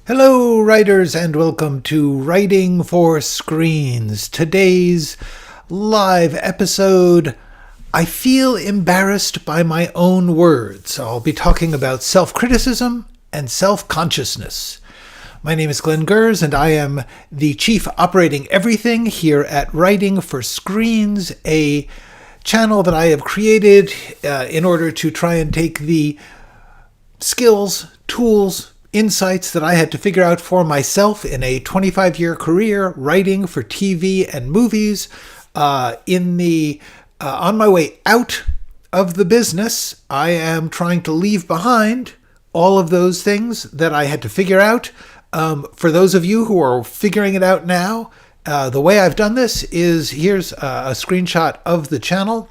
Hello, writers, and welcome to Writing for Screens. Today's live episode, I feel embarrassed by my own words. I'll be talking about self-criticism and self-consciousness. My name is Glenn Gers, and I am the Chief Operating Everything here at Writing for Screens, a channel that I have created in order to try and take the skills, tools, insights that I had to figure out for myself in a 25-year career writing for TV and movies. On my way out of the business, I am trying to leave behind all of those things that I had to figure out. For those of you who are figuring it out now, the way I've done this is here's a screenshot of the channel.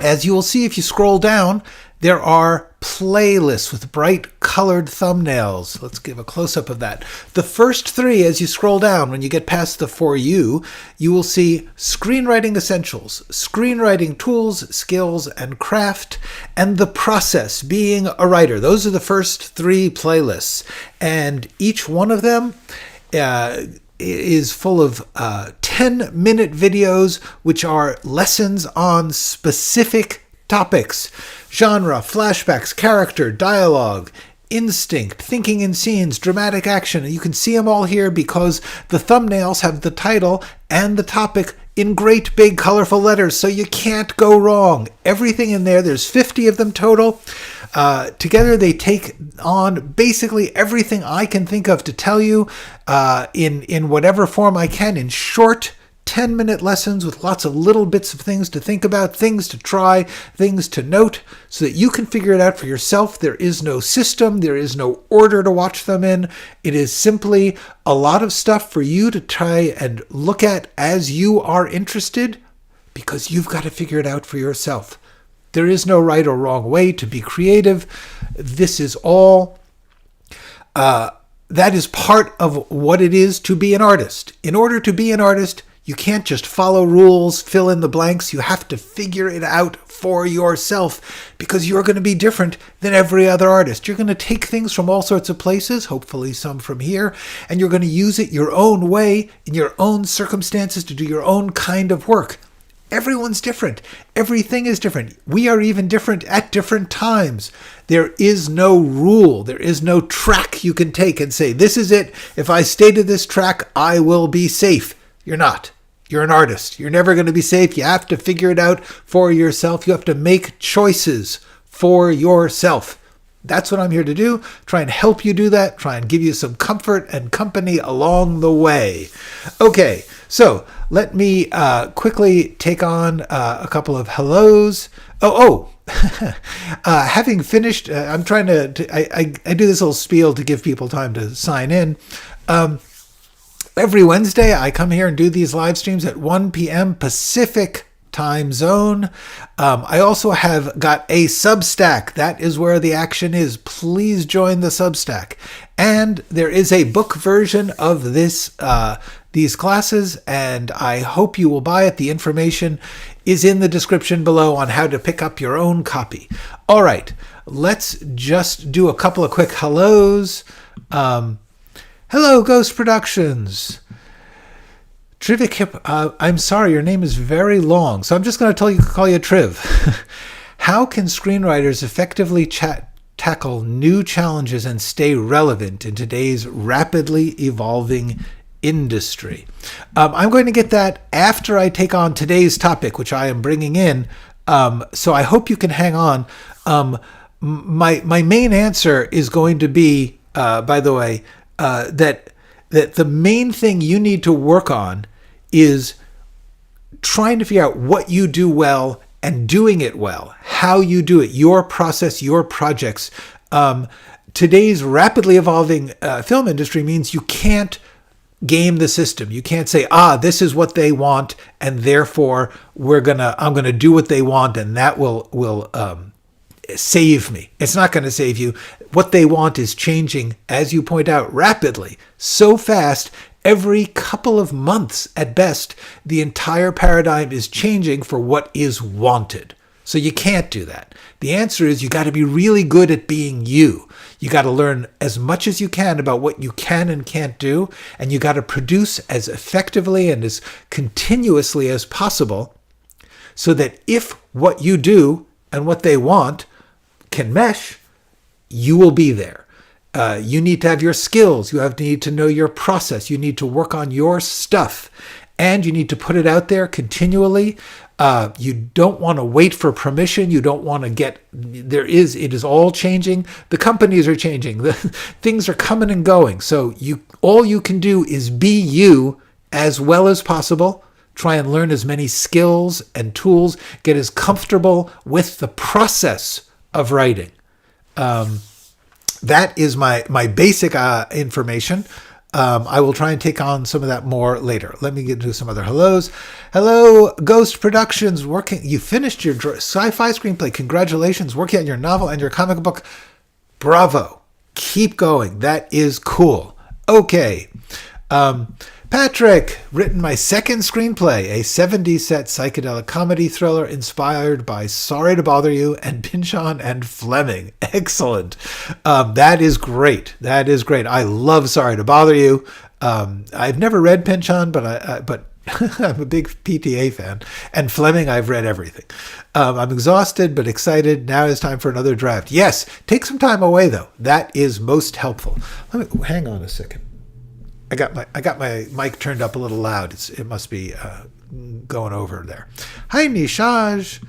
As you will see if you scroll down, there are playlists with bright colored thumbnails. Let's give a close-up of that. The first three, as you scroll down, when you get past the For You will see Screenwriting Essentials, Screenwriting Tools, Skills, and Craft, and The Process, Being a Writer. Those are the first three playlists. And each one of them is full of 10-minute videos, which are lessons on specific topics: genre, flashbacks, character, dialogue, instinct, thinking in scenes, dramatic action. And you can see them all here because the thumbnails have the title and the topic in great big colorful letters, so you can't go wrong. Everything in there, there's 50 of them total. Together they take on basically everything I can think of to tell you in whatever form I can, in short 10-minute lessons with lots of little bits of things to think about, things to try, things to note, so that you can figure it out for yourself. There is no system. There is no order to watch them in. It is simply a lot of stuff for you to try and look at as you are interested, because you've got to figure it out for yourself. There is no right or wrong way to be creative. This is all that is part of what it is to be an artist. In order to be an artist, you can't just follow rules, fill in the blanks. You have to figure it out for yourself, because you're going to be different than every other artist. You're going to take things from all sorts of places, hopefully some from here, and you're going to use it your own way, in your own circumstances, to do your own kind of work. Everyone's different. Everything is different. We are even different at different times. There is no rule. There is no track you can take and say, this is it. If I stay to this track, I will be safe. You're not. You're an artist. You're never going to be safe. You have to figure it out for yourself. You have to make choices for yourself. That's what I'm here to do. Try and help you do that. Try and give you some comfort and company along the way. Okay, so let me quickly take on a couple of hellos. Having finished, I'm trying I do this little spiel to give people time to sign in. Every Wednesday, I come here and do these live streams at 1 p.m. Pacific time zone. I also have got a Substack. That is where the action is. Please join the Substack. And there is a book version of these classes, and I hope you will buy it. The information is in the description below on how to pick up your own copy. All right, let's just do a couple of quick hellos. Hello, Ghost Productions. Trivik Hip, I'm sorry, your name is very long, so I'm just going to call you Triv. How can screenwriters effectively tackle new challenges and stay relevant in today's rapidly evolving industry? I'm going to get that after I take on today's topic, which I am bringing in, so I hope you can hang on. My main answer is going to be, by the way, that the main thing you need to work on is trying to figure out what you do well and doing it well, how you do it, your process, your projects. Today's rapidly evolving film industry means you can't game the system. You can't say, this is what they want, and therefore I'm gonna do what they want, and that will save me. It's not going to save you. What they want is changing, as you point out, rapidly, so fast. Every couple of months at best, the entire paradigm is changing for what is wanted. So you can't do that. The answer is you got to be really good at being you. You got to learn as much as you can about what you can and can't do, and you got to produce as effectively and as continuously as possible so that if what you do and what they want can mesh, you will be there. You need to have your skills. You need to know your process. You need to work on your stuff. And you need to put it out there continually. You don't want to wait for permission. You don't want to it is all changing. The companies are changing. Things are coming and going. So all you can do is be you as well as possible. Try and learn as many skills and tools. Get as comfortable with the process of writing. That is my basic information. I will try and take on some of that more later. Let me get into some other hellos. Hello, Ghost Productions. You finished your sci-fi screenplay. Congratulations. Working on your novel and your comic book. Bravo. Keep going. That is cool. Okay. Patrick, written my second screenplay, a 70s set psychedelic comedy thriller inspired by Sorry to Bother You and Pynchon and Fleming. Excellent. That is great. That is great. I love Sorry to Bother You. I've never read Pynchon, but I'm a big PTA fan. And Fleming, I've read everything. I'm exhausted but excited. Now it's time for another draft. Yes, take some time away though. That is most helpful. Hang on a second. I got my mic turned up a little loud. It must be going over there. Hi, Nishaj.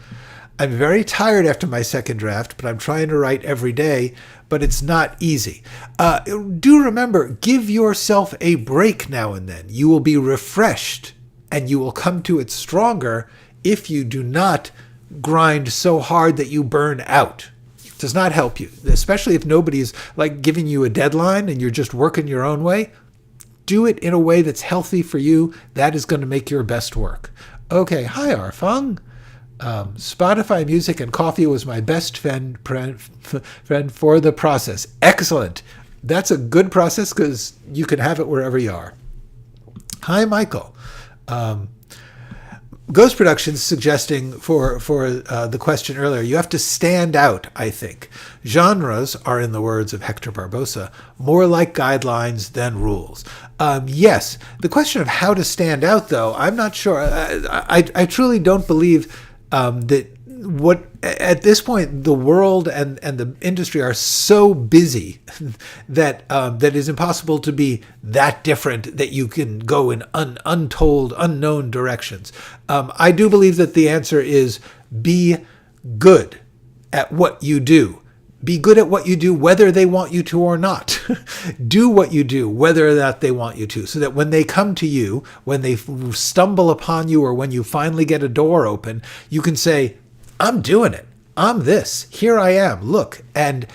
I'm very tired after my second draft, but I'm trying to write every day, but it's not easy. Do remember, give yourself a break now and then. You will be refreshed, and you will come to it stronger if you do not grind so hard that you burn out. It does not help you, especially if nobody's like giving you a deadline and you're just working your own way. Do it in a way that's healthy for you. That is going to make your best work. Okay, hi, Arfang. Spotify music and coffee was my best friend for the process. Excellent. That's a good process because you can have it wherever you are. Hi, Michael. Ghost Productions suggesting for the question earlier, you have to stand out, I think. Genres are, in the words of Hector Barbosa, more like guidelines than rules. Yes, the question of how to stand out, though, I'm not sure. I truly don't believe that at this point, the world and the industry are so busy that is impossible to be that different that you can go in untold, unknown directions. I do believe that the answer is be good at what you do. Be good at what you do, whether they want you to or not. Do what you do, whether or not they want you to, so that when they come to you, when they stumble upon you, or when you finally get a door open, you can say, I'm doing it. I'm this. Here I am. Look. And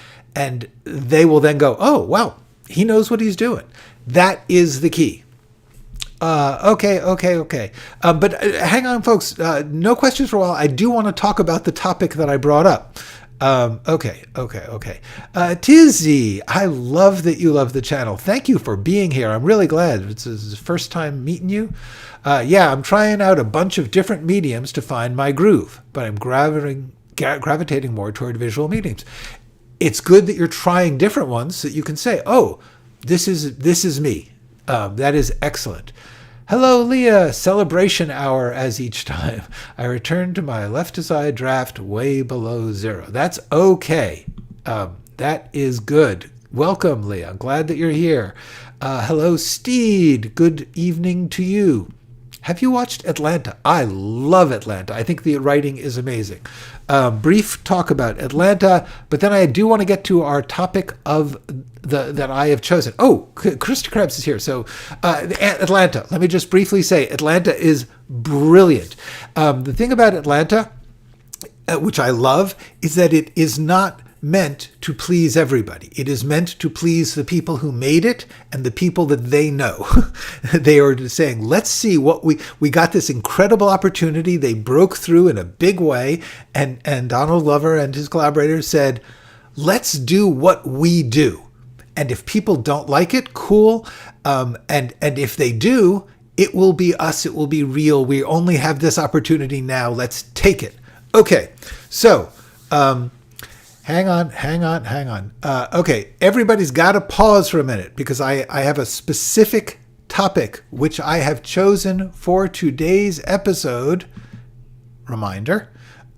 they will then go, oh, well, he knows what he's doing. That is the key. Okay. But hang on, folks. No questions for a while. I do want to talk about the topic that I brought up. Okay. Tizzy, I love that you love the channel. Thank you for being here. I'm really glad. It's the first time meeting you. Yeah, I'm trying out a bunch of different mediums to find my groove, but I'm gravitating more toward visual mediums. It's good that you're trying different ones so that you can say, oh, this is me. That is excellent. Hello, Leah. Celebration hour as each time. I return to my left-to-side draft way below zero. That's okay. That is good. Welcome, Leah. I'm glad that you're here. Hello, Steed. Good evening to you. Have you watched Atlanta? I love Atlanta. I think the writing is amazing. Brief talk about Atlanta, but then I do want to get to our topic of that I have chosen. Oh, Krista Krebs is here. So Atlanta, let me just briefly say, Atlanta is brilliant. The thing about Atlanta, which I love, is that it is not meant to please everybody. It is meant to please the people who made it and the people that they know. They are saying, let's see what we got this incredible opportunity. They broke through in a big way. And Donald Glover and his collaborators said, let's do what we do. And if people don't like it, cool. And if they do, it will be us. It will be real. We only have this opportunity now. Let's take it. Okay, so hang on. Okay, everybody's got to pause for a minute because I have a specific topic which I have chosen for today's episode. Reminder.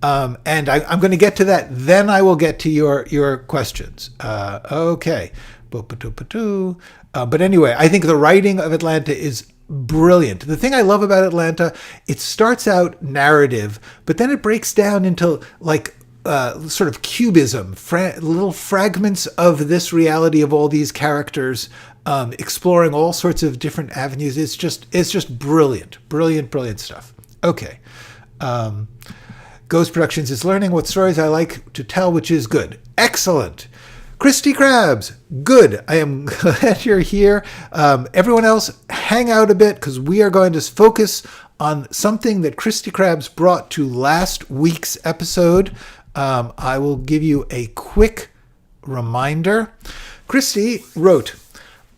And I'm going to get to that. Then I will get to your questions. Okay. But anyway, I think the writing of Atlanta is brilliant. The thing I love about Atlanta, it starts out narrative, but then it breaks down into like sort of cubism, little fragments of this reality of all these characters, exploring all sorts of different avenues. It's just brilliant stuff. Okay. Ghost Productions is learning what stories I like to tell, which is good. Excellent. Christy Krabs, good. I am glad you're here. Everyone else, hang out a bit because we are going to focus on something that Christy Krabs brought to last week's episode. I will give you a quick reminder. Christy wrote,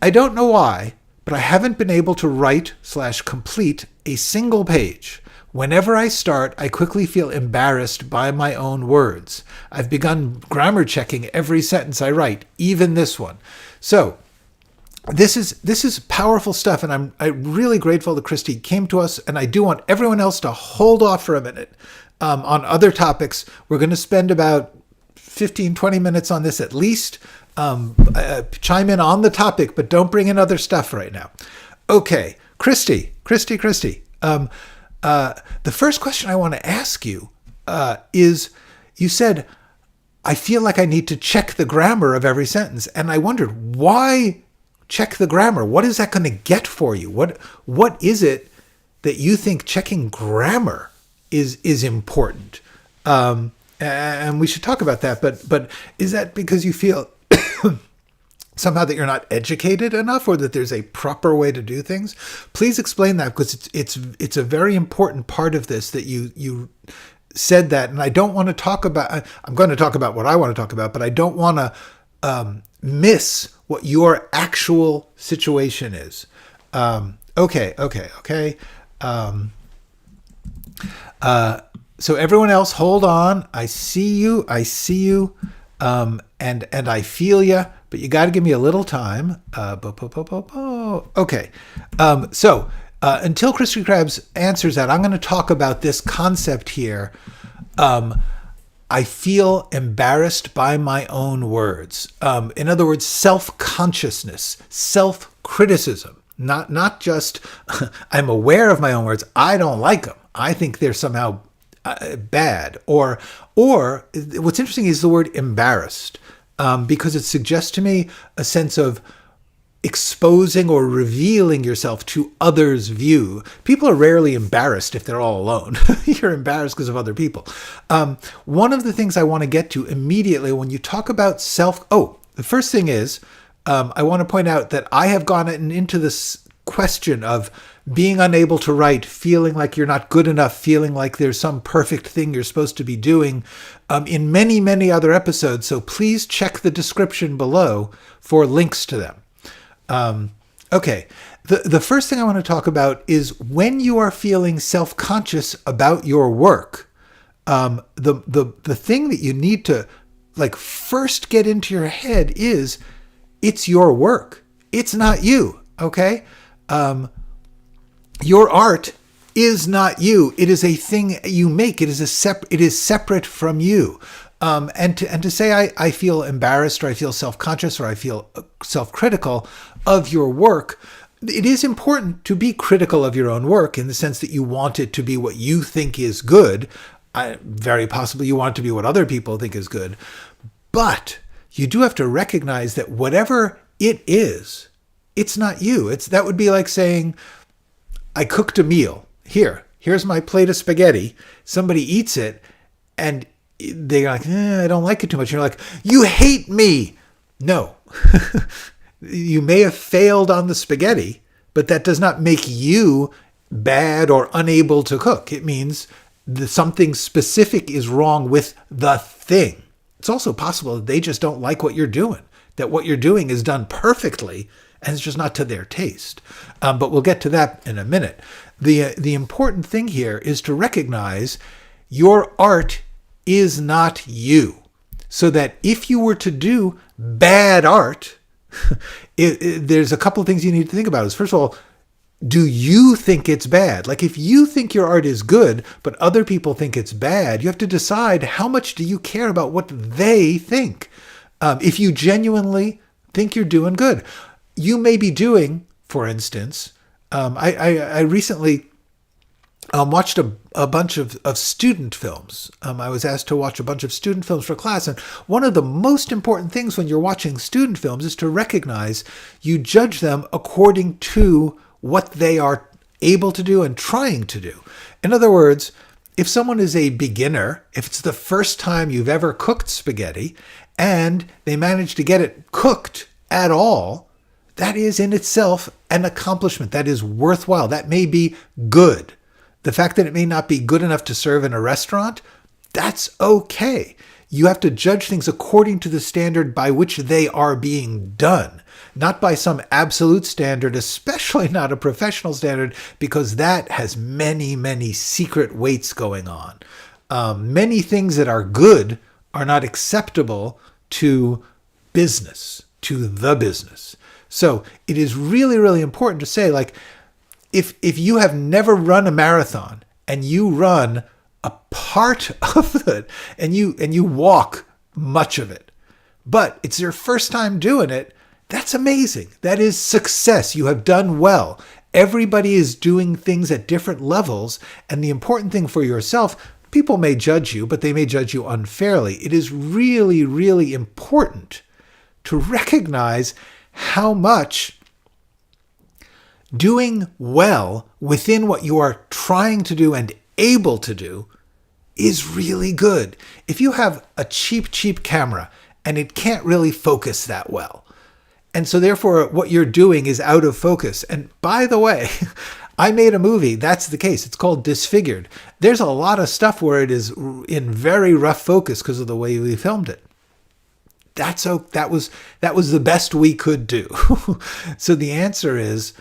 I don't know why, but I haven't been able to write/complete a single page. Whenever I start, I quickly feel embarrassed by my own words. I've begun grammar checking every sentence I write, even this one. So this is powerful stuff, and I'm really grateful that Christy came to us, and I do want everyone else to hold off for a minute on other topics. We're going to spend about 15, 20 minutes on this at least. Chime in on the topic, but don't bring in other stuff right now. Okay, Christy. The first question I want to ask you is, you said, I feel like I need to check the grammar of every sentence. And I wondered, why check the grammar? What is that going to get for you? What is it that you think checking grammar is important? And we should talk about that. But is that because you feel somehow that you're not educated enough, or that there's a proper way to do things? Please explain that, because it's a very important part of this that you said that. And I don't want to talk about, I'm going to talk about what I want to talk about, but I don't want to miss what your actual situation is. Okay. So everyone else, hold on. I see you. And I feel you. But you got to give me a little time. Okay. So until Christy Krabs answers that, I'm going to talk about this concept here. I feel embarrassed by my own words. In other words, self-consciousness, self-criticism. Not just I'm aware of my own words. I don't like them. I think they're somehow bad. Or what's interesting is the word embarrassed. Because it suggests to me a sense of exposing or revealing yourself to others' view. People are rarely embarrassed if they're all alone. You're embarrassed because of other people. One of the things I want to get to immediately when you talk about the first thing is, I want to point out that I have gone into this question of being unable to write, feeling like you're not good enough, feeling like there's some perfect thing you're supposed to be doing in many, many other episodes. So please check the description below for links to them. Okay. The first thing I want to talk about is when you are feeling self-conscious about your work, the thing that you need to first get into your head is it's your work. It's not you. Okay. Your art is not you. It is a thing you make. It is separate from you. And to say I feel embarrassed, or I feel self-conscious, or I feel self-critical of your work, it is important to be critical of your own work in the sense that you want it to be what you think is good. Very possibly you want it to be what other people think is good. But you do have to recognize that whatever it is, it's not you. That would be like saying, I cooked a meal. Here's my plate of spaghetti. Somebody eats it and they're like, I don't like it too much. And you're like, you hate me. No, you may have failed on the spaghetti, but that does not make you bad or unable to cook. It means that something specific is wrong with the thing. It's also possible that they just don't like what you're doing, that what you're doing is done perfectly and it's just not to their taste. But we'll get to that in a minute. The important thing here is to recognize Your art is not you. So that if you were to do bad art, there's a couple of things you need to think about. Is first of all, do you think it's bad? Like if you think your art is good, but other people think it's bad, you have to decide how much do you care about what they think. If you genuinely think you're doing good, you may be doing, for instance, I recently watched a bunch of student films. I was asked to watch a bunch of student films for class. And one of the most important things when you're watching student films is to recognize you judge them according to what they are able to do and trying to do. In other words, if someone is a beginner, if it's the first time you've ever cooked spaghetti and they manage to get it cooked at all, that is in itself an accomplishment. That is worthwhile. That may be good. The fact that it may not be good enough to serve in a restaurant, that's okay. You have to judge things according to the standard by which they are being done, not by some absolute standard, especially not a professional standard, because that has many, many secret weights going on. Many things that are good are not acceptable to business, to the business. So it is really, really important to say, like, if you have never run a marathon and you run a part of it and you walk much of it, but it's your first time doing it, that's amazing. That is success. You have done well. Everybody is doing things at different levels. And the important thing for yourself, people may judge you, but they may judge you unfairly. It is really, really important to recognize how much doing well within what you are trying to do and able to do is really good. If you have a cheap camera and it can't really focus that well, and so therefore what you're doing is out of focus. And by the way, I made a movie, that's the case. It's called Disfigured. There's a lot of stuff where it is in very rough focus because of the way we filmed it. That was the best we could do. So the answer is,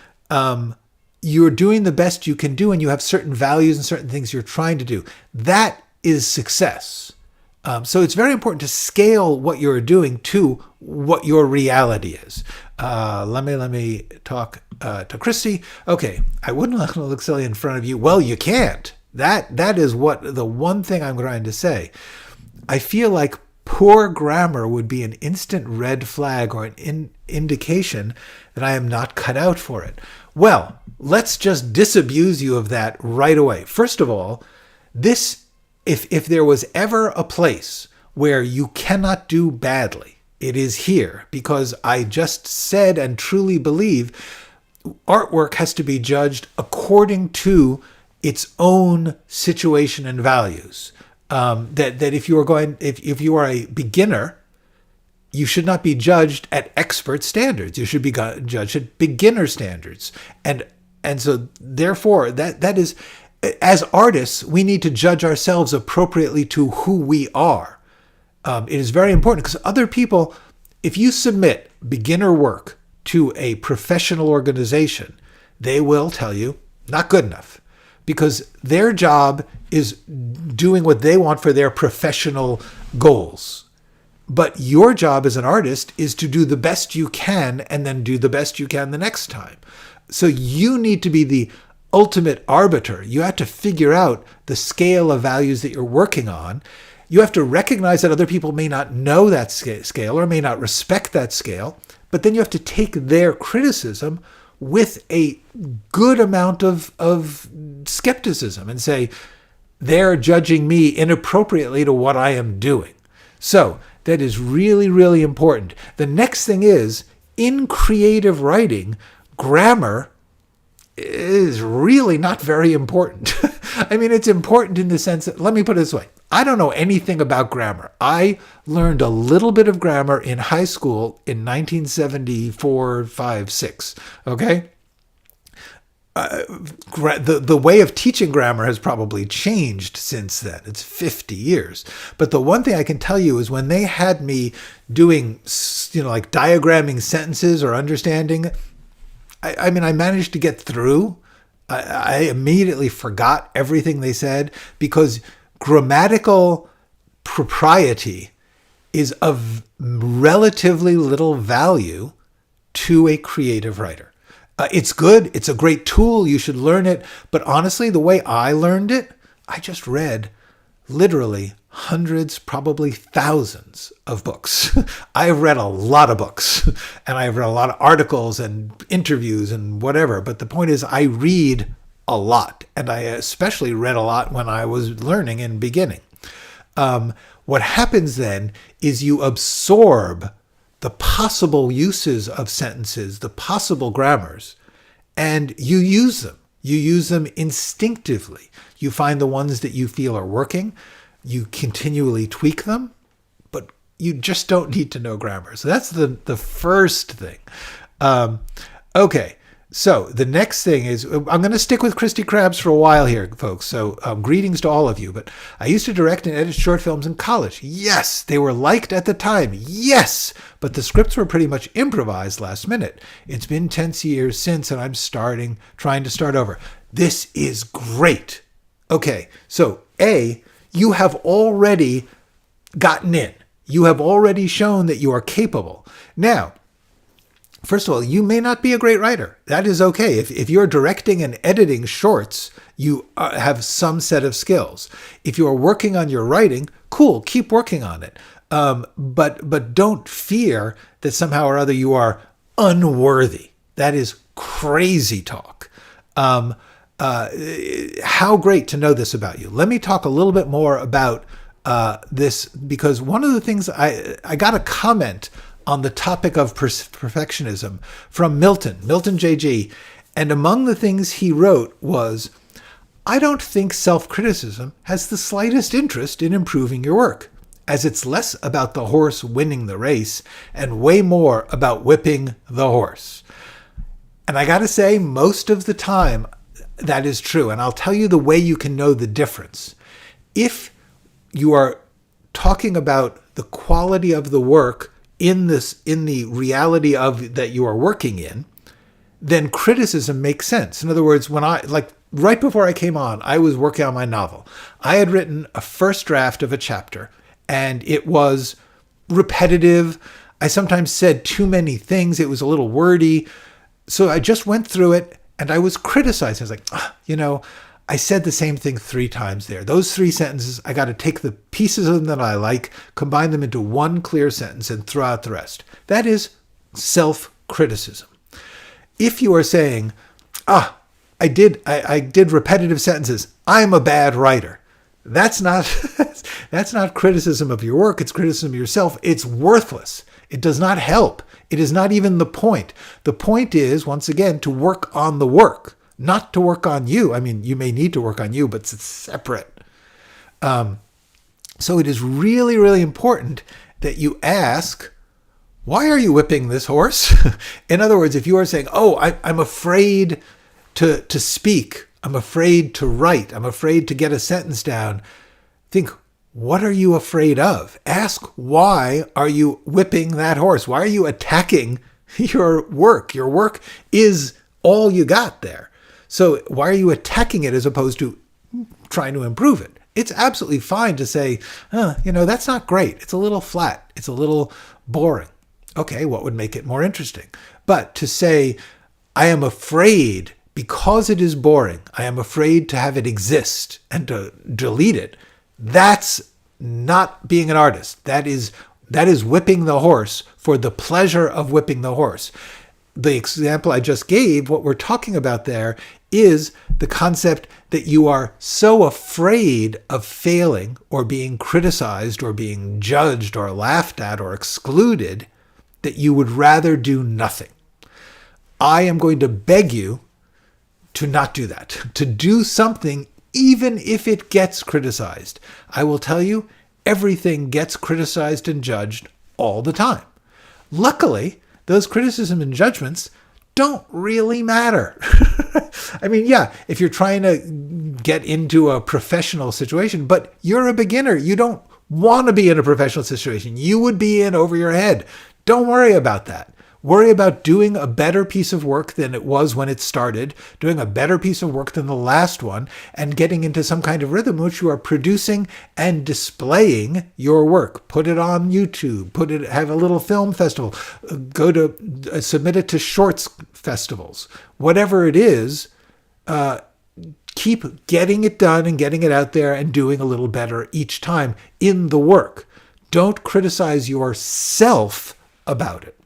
you're doing the best you can do, and you have certain values and certain things you're trying to do. That is success. So it's very important to scale what you're doing to what your reality is. Let me talk to Christy. Okay, I wouldn't want to look silly in front of you. Well, you can't. That is what the one thing I'm trying to say. I feel like poor grammar would be an instant red flag or an indication that I am not cut out for it. Well, let's just disabuse you of that right away. First of all, if there was ever a place where you cannot do badly, it is here, because I just said and truly believe artwork has to be judged according to its own situation and values. That if you are a beginner, you should not be judged at expert standards. You should be judged at beginner standards. And so therefore that is, as artists, we need to judge ourselves appropriately to who we are. It is very important because other people, if you submit beginner work to a professional organization, they will tell you not good enough, because their job is doing what they want for their professional goals. But your job as an artist is to do the best you can and then do the best you can the next time. So you need to be the ultimate arbiter. You have to figure out the scale of values that you're working on. You have to recognize that other people may not know that scale or may not respect that scale, but then you have to take their criticism with a good amount of skepticism and say, they're judging me inappropriately to what I am doing. So that is really, really important. The next thing is, in creative writing, grammar is really not very important. I mean, it's important in the sense that, let me put it this way. I don't know anything about grammar. I learned a little bit of grammar in high school in 1974, 5, 6. Okay? The way of teaching grammar has probably changed since then. It's 50 years. But the one thing I can tell you is when they had me doing, like diagramming sentences or understanding, I mean, I managed to get through. I immediately forgot everything they said because grammatical propriety is of relatively little value to a creative writer. It's good. It's a great tool. You should learn it. But honestly, the way I learned it, I just read literally hundreds, probably thousands of books. I've read a lot of books and I've read a lot of articles and interviews and whatever. But the point is I read a lot, and I especially read a lot when I was learning and beginning. What happens then is you absorb the possible uses of sentences, the possible grammars, and you use them. You use them instinctively. You find the ones that you feel are working. You continually tweak them, but you just don't need to know grammar. So that's the first thing. Okay. So the next thing is, I'm going to stick with Krusty Krabs for a while here, folks. So greetings to all of you. But I used to direct and edit short films in college. Yes, they were liked at the time. Yes, but the scripts were pretty much improvised last minute. It's been 10 years since, and I'm trying to start over. This is great. Okay, so A, you have already gotten in. You have already shown that you are capable. Now, first of all, you may not be a great writer. That is okay. If you're directing and editing shorts, you have some set of skills. If you are working on your writing, cool, keep working on it. But don't fear that somehow or other you are unworthy. That is crazy talk. How great to know this about you. Let me talk a little bit more about this, because one of the things I got a comment on the topic of perfectionism from Milton JG. And among the things he wrote was, I don't think self-criticism has the slightest interest in improving your work, as it's less about the horse winning the race and way more about whipping the horse. And I got to say, most of the time, that is true. And I'll tell you the way you can know the difference. If you are talking about the quality of the work in the reality of that you are working in, then criticism makes sense. In other words, when right before I came on, I was working on my novel. I had written a first draft of a chapter, and it was repetitive. I sometimes said too many things. It was a little wordy. So I just went through it, and I was criticized. I was like, I said the same thing 3 times there. Those 3 sentences, I got to take the pieces of them that I like, combine them into one clear sentence, and throw out the rest. That is self-criticism. If you are saying, I did repetitive sentences, I'm a bad writer, that's not criticism of your work. It's criticism of yourself. It's worthless. It does not help. It is not even the point. The point is, once again, to work on the work. Not to work on you. I mean, you may need to work on you, but it's separate. So it is really, really important that you ask, why are you whipping this horse? In other words, if you are saying, I'm afraid to speak, I'm afraid to write, I'm afraid to get a sentence down, think, what are you afraid of? Ask, why are you whipping that horse? Why are you attacking your work? Your work is all you got there. So why are you attacking it as opposed to trying to improve it? It's absolutely fine to say, that's not great. It's a little flat. It's a little boring. Okay, what would make it more interesting? But to say, I am afraid because it is boring, I am afraid to have it exist and to delete it, that's not being an artist. That is whipping the horse for the pleasure of whipping the horse. The example I just gave, what we're talking about there is the concept that you are so afraid of failing or being criticized or being judged or laughed at or excluded that you would rather do nothing. I am going to beg you to not do that, to do something even if it gets criticized. I will tell you, everything gets criticized and judged all the time. Luckily, those criticisms and judgments don't really matter. I mean, yeah, if you're trying to get into a professional situation, but you're a beginner, you don't want to be in a professional situation. You would be in over your head. Don't worry about that. Worry about doing a better piece of work than it was when it started, doing a better piece of work than the last one, and getting into some kind of rhythm in which you are producing and displaying your work. Put it on YouTube, have a little film festival, submit it to shorts festivals. Whatever it is, keep getting it done and getting it out there and doing a little better each time in the work. Don't criticize yourself about it.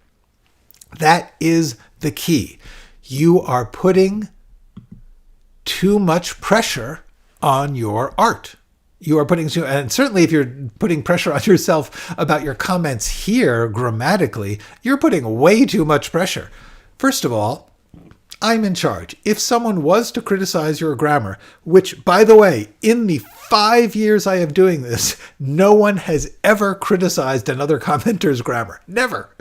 That is the key. You are putting too much pressure on your art. You are putting, and certainly if you're putting pressure on yourself about your comments here grammatically, you're putting way too much pressure. First of all, I'm in charge. If someone was to criticize your grammar, which, by the way, in the 5 years I have doing this, no one has ever criticized another commenter's grammar. Never.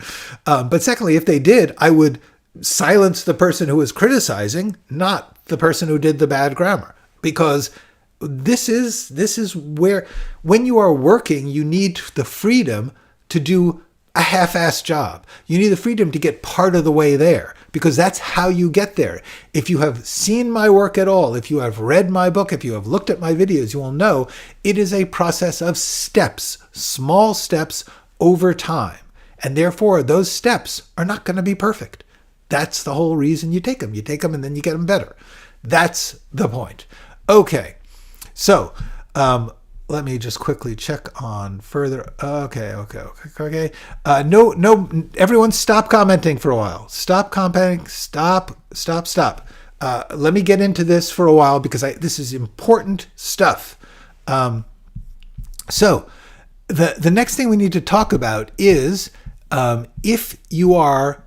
But secondly, if they did, I would silence the person who was criticizing, not the person who did the bad grammar. Because this is where, when you are working, you need the freedom to do a half-assed job. You need the freedom to get part of the way there, because that's how you get there. If you have seen my work at all, if you have read my book, if you have looked at my videos, you will know it is a process of steps, small steps over time. And therefore, those steps are not going to be perfect. That's the whole reason you take them. You take them and then you get them better. That's the point. Okay, so let me just quickly check on further. Okay. No, everyone stop commenting for a while. Stop commenting. Stop. Let me get into this for a while because this is important stuff. So the next thing we need to talk about is if you are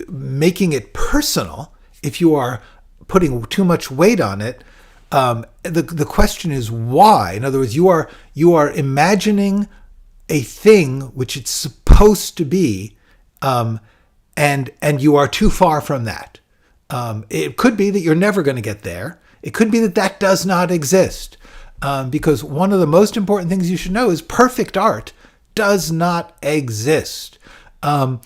making it personal, if you are putting too much weight on it, the question is why. In other words, you are imagining a thing which it's supposed to be, and you are too far from that. It could be that you're never going to get there. It could be that does not exist, because one of the most important things you should know is perfect art does not exist. And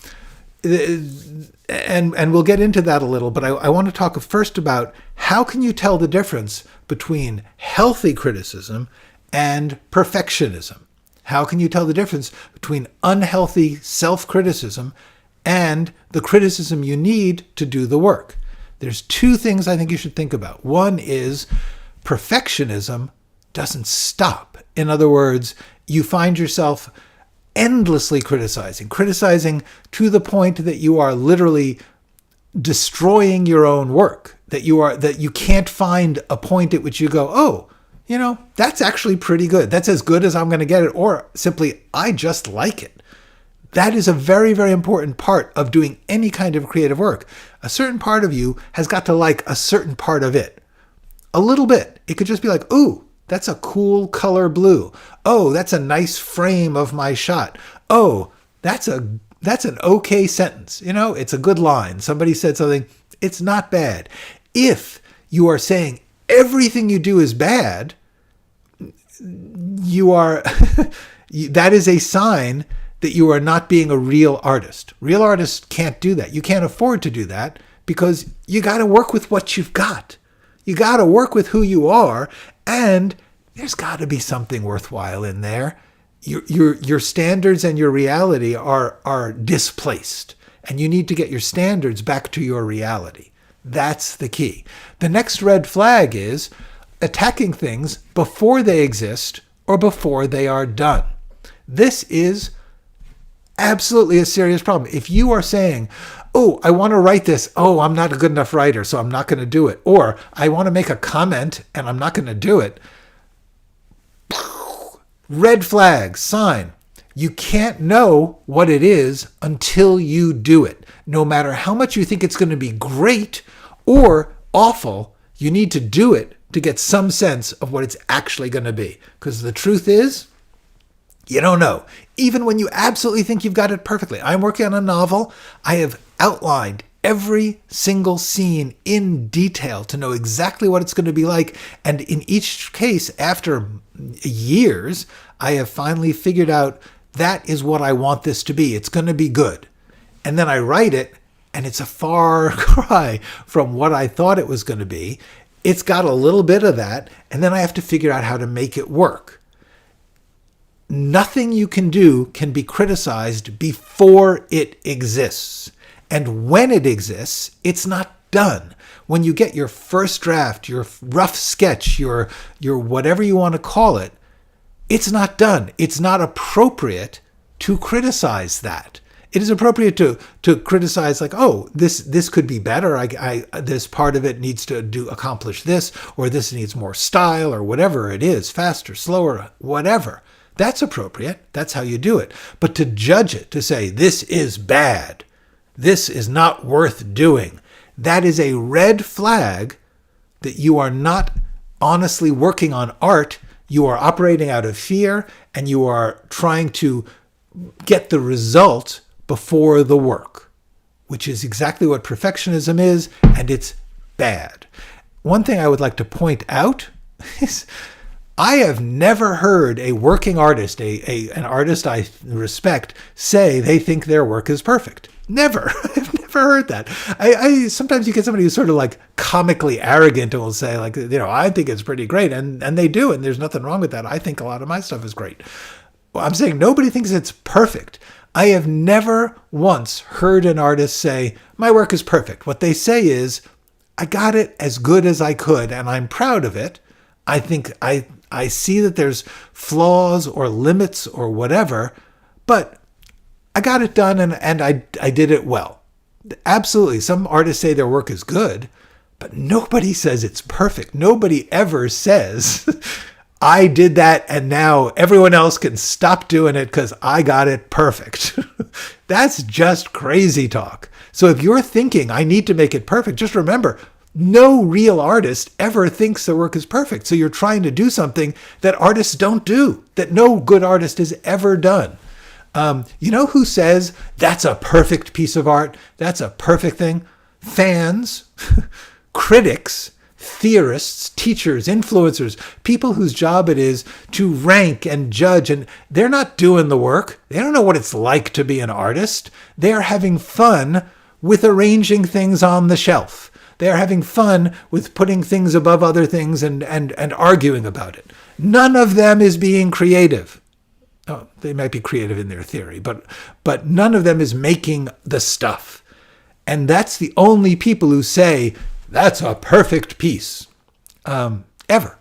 we'll get into that a little, but I want to talk first about how can you tell the difference between healthy criticism and perfectionism? How can you tell the difference between unhealthy self-criticism and the criticism you need to do the work? There's two things I think you should think about. One is perfectionism doesn't stop. In other words, you find yourself endlessly criticizing to the point that you are literally destroying your own work, that you can't find a point at which you go, oh, that's actually pretty good. That's as good as I'm going to get it. Or simply, I just like it. That is a very, very important part of doing any kind of creative work. A certain part of you has got to like a certain part of it. A little bit. It could just be like, ooh, that's a cool color blue. Oh, that's a nice frame of my shot. Oh, that's an okay sentence. It's a good line. Somebody said something. It's not bad. If you are saying everything you do is bad, you are that is a sign that you are not being a real artist. Real artists can't do that. You can't afford to do that because you got to work with what you've got. You got to work with who you are, and there's got to be something worthwhile in there. Your standards and your reality are displaced, and you need to get your standards back to your reality. That's the key. The next red flag is attacking things before they exist or before they are done. This is absolutely a serious problem. If you are saying, oh, I want to write this. Oh, I'm not a good enough writer, so I'm not going to do it. Or I want to make a comment and I'm not going to do it. Red flag, sign. You can't know what it is until you do it. No matter how much you think it's going to be great or awful, you need to do it to get some sense of what it's actually going to be. Because the truth is, you don't know. Even when you absolutely think you've got it perfectly. I'm working on a novel. I have outlined every single scene in detail to know exactly what it's going to be like. And in each case, after years, I have finally figured out that is what I want this to be. It's going to be good. And then I write it, and it's a far cry from what I thought it was going to be. It's got a little bit of that, and then I have to figure out how to make it work. Nothing you can do can be criticized before it exists. And when it exists, it's not done. When you get your first draft, your rough sketch, your whatever you want to call it, it's not done. It's not appropriate to criticize that. It is appropriate to criticize, like, oh, this could be better. This part of it needs to accomplish this, or this needs more style, or whatever it is, faster, slower, whatever. That's appropriate. That's how you do it. But to judge it, to say this is bad, this is not worth doing, that is a red flag that you are not honestly working on art. You are operating out of fear, and you are trying to get the result before the work, which is exactly what perfectionism is, and it's bad. One thing I would like to point out is I have never heard a working artist, an artist I respect, say they think their work is perfect. Never. I've never heard that. I sometimes you get somebody who's sort of like comically arrogant and will say, like, I think it's pretty great, and they do, and there's nothing wrong with that. I think a lot of my stuff is great. Well, I'm saying nobody thinks it's perfect. I have never once heard an artist say, my work is perfect. What they say is, I got it as good as I could, and I'm proud of it. I think I see that there's flaws or limits or whatever, but I got it done, and I did it well. Absolutely. Some artists say their work is good, but nobody says it's perfect. Nobody ever says, I did that, and now everyone else can stop doing it because I got it perfect. That's just crazy talk. So if you're thinking, I need to make it perfect, just remember, no real artist ever thinks their work is perfect. So you're trying to do something that artists don't do, that no good artist has ever done. You know who says that's a perfect piece of art? That's a perfect thing? Fans, critics, theorists, teachers, influencers, people whose job it is to rank and judge, and they're not doing the work. They don't know what it's like to be an artist. They're having fun with arranging things on the shelf. They're having fun with putting things above other things and arguing about it. None of them is being creative. Oh, they might be creative in their theory, but none of them is making the stuff. And that's the only people who say, that's a perfect piece, ever.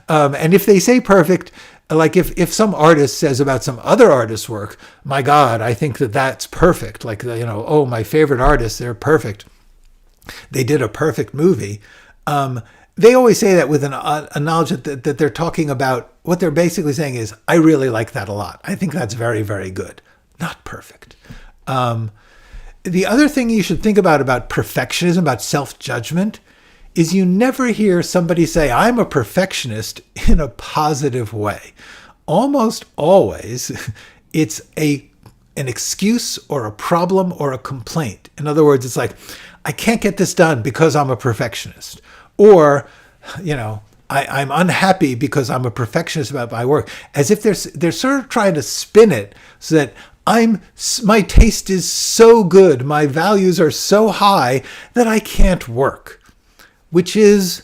And if they say perfect, like if some artist says about some other artist's work, my God, I think that's perfect. Like, oh, my favorite artist, they're perfect. They did a perfect movie. They always say that with a knowledge that they're talking about, what they're basically saying is, I really like that a lot. I think that's very, very good. Not perfect. The other thing you should think about perfectionism, about self-judgment, is you never hear somebody say, I'm a perfectionist in a positive way. Almost always, it's an excuse or a problem or a complaint. In other words, it's like, I can't get this done because I'm a perfectionist. Or, I'm unhappy because I'm a perfectionist about my work. As if they're sort of trying to spin it so that my taste is so good, my values are so high that I can't work, which is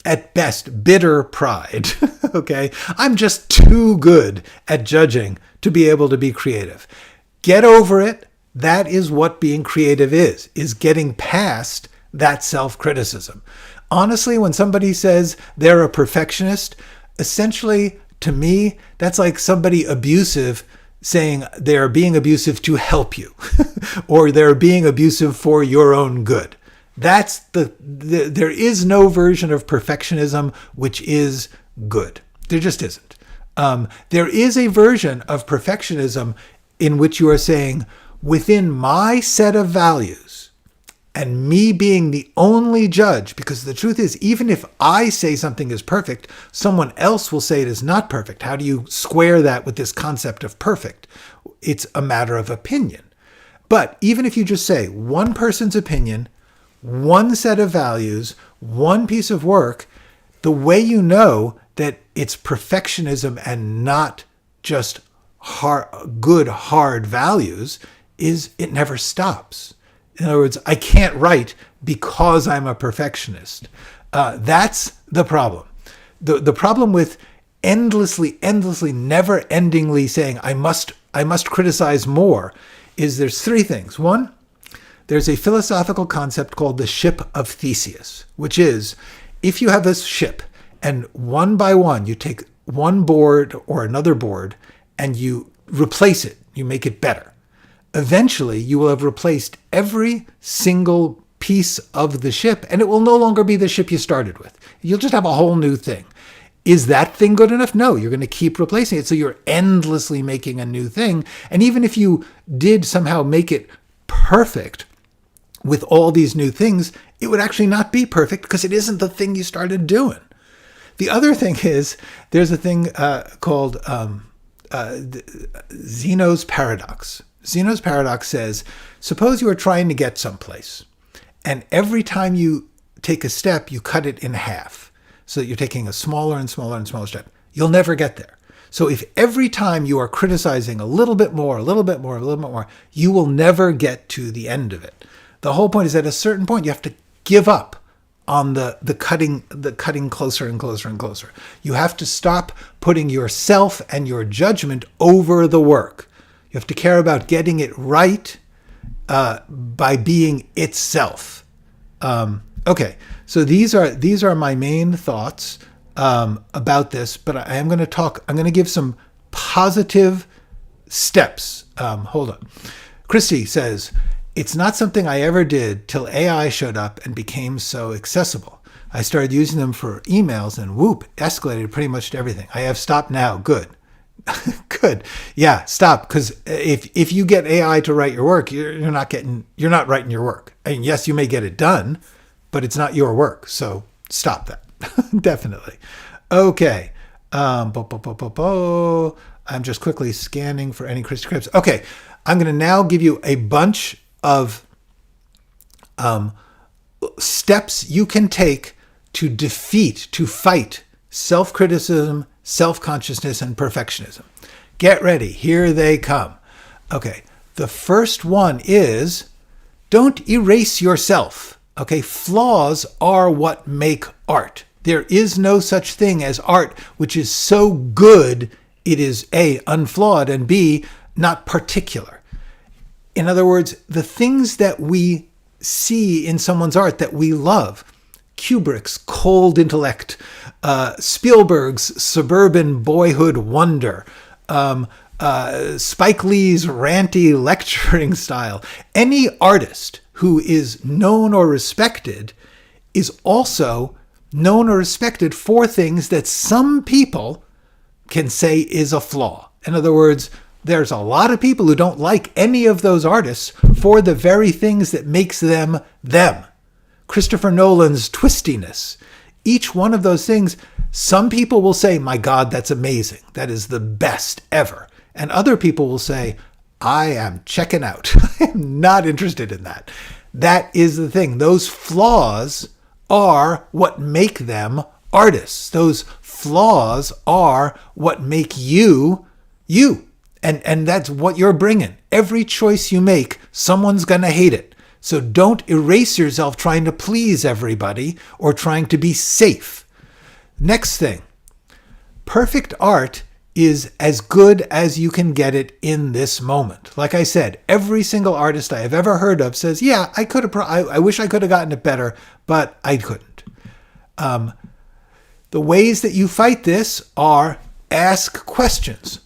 at best bitter pride. Okay, I'm just too good at judging to be able to be creative. Get over it. That is what being creative is getting past that self-criticism. Honestly, when somebody says they're a perfectionist, essentially, to me, that's like somebody abusive saying they're being abusive to help you, or they're being abusive for your own good. That's there is no version of perfectionism which is good. There just isn't. There is a version of perfectionism in which you are saying, within my set of values, and me being the only judge, because the truth is, even if I say something is perfect, someone else will say it is not perfect. How do you square that with this concept of perfect? It's a matter of opinion. But even if you just say one person's opinion, one set of values, one piece of work, the way you know that it's perfectionism and not just hard values is it never stops. In other words, I can't write because I'm a perfectionist. That's the problem. The problem with endlessly, never-endingly saying I must criticize more is there's three things. One, there's a philosophical concept called the ship of Theseus, which is if you have this ship and one by one you take one board or another board and you replace it, you make it better. Eventually, you will have replaced every single piece of the ship, and it will no longer be the ship you started with. You'll just have a whole new thing. Is that thing good enough? No, you're going to keep replacing it. So you're endlessly making a new thing. And even if you did somehow make it perfect with all these new things, it would actually not be perfect because it isn't the thing you started doing. The other thing is there's a thing called Zeno's paradox. Zeno's paradox says, suppose you are trying to get someplace, and every time you take a step, you cut it in half, so that you're taking a smaller and smaller and smaller step. You'll never get there. So if every time you are criticizing a little bit more, you will never get to the end of it. The whole point is at a certain point, you have to give up on the cutting closer and closer and closer. You have to stop putting yourself and your judgment over the work. You have to care about getting it right by being itself. Okay, so these are my main thoughts about this, but I'm going to give some positive steps. Hold on. Christy says, it's not something I ever did till AI showed up and became so accessible. I started using them for emails and whoop, escalated pretty much to everything. I have stopped now. Good. Good. Yeah, stop. Because if you get AI to write your work, you're not writing your work. And yes, you may get it done, but it's not your work. So stop that. Definitely. Okay. I'm just quickly scanning for any Christy Cripps. Okay. I'm going to now give you a bunch of steps you can take to fight self-criticism, self-consciousness, and perfectionism. Get ready. Here they come. Okay. The first one is don't erase yourself. Okay. Flaws are what make art. There is no such thing as art which is so good it is A, unflawed, and B, not particular. In other words, the things that we see in someone's art that we love, Kubrick's cold intellect, Spielberg's suburban boyhood wonder, Spike Lee's ranty lecturing style, any artist who is known or respected is also known or respected for things that some people can say is a flaw. In other words, there's a lot of people who don't like any of those artists for the very things that makes them them. Christopher Nolan's twistiness. Each one of those things, some people will say, my God, that's amazing. That is the best ever. And other people will say, I am checking out. I am not interested in that. That is the thing. Those flaws are what make them artists. Those flaws are what make you, you. And that's what you're bringing. Every choice you make, someone's going to hate it. So don't erase yourself trying to please everybody or trying to be safe. Next thing, perfect art is as good as you can get it in this moment. Like I said, every single artist I have ever heard of says, yeah, I wish I could have gotten it better, but I couldn't. The ways that you fight this are ask questions.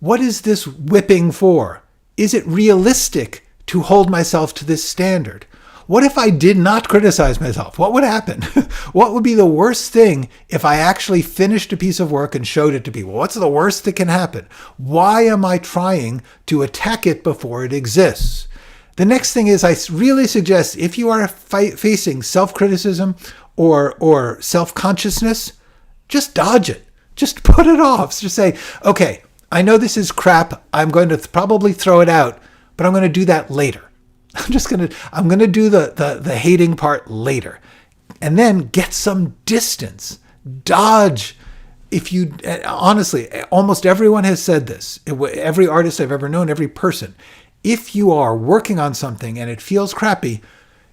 What is this whipping for? Is it realistic to hold myself to this standard? What if I did not criticize myself? What would happen? What would be the worst thing if I actually finished a piece of work and showed it to people? What's the worst that can happen? Why am I trying to attack it before it exists? The next thing is I really suggest if you are facing self-criticism or self-consciousness, just dodge it. Just put it off. Just say, okay, I know this is crap. I'm going to probably throw it out, but I'm going to do that later. I'm going to do the hating part later. And then get some distance. Dodge. Honestly, almost everyone has said this. Every artist I've ever known, every person. if you are working on something and it feels crappy,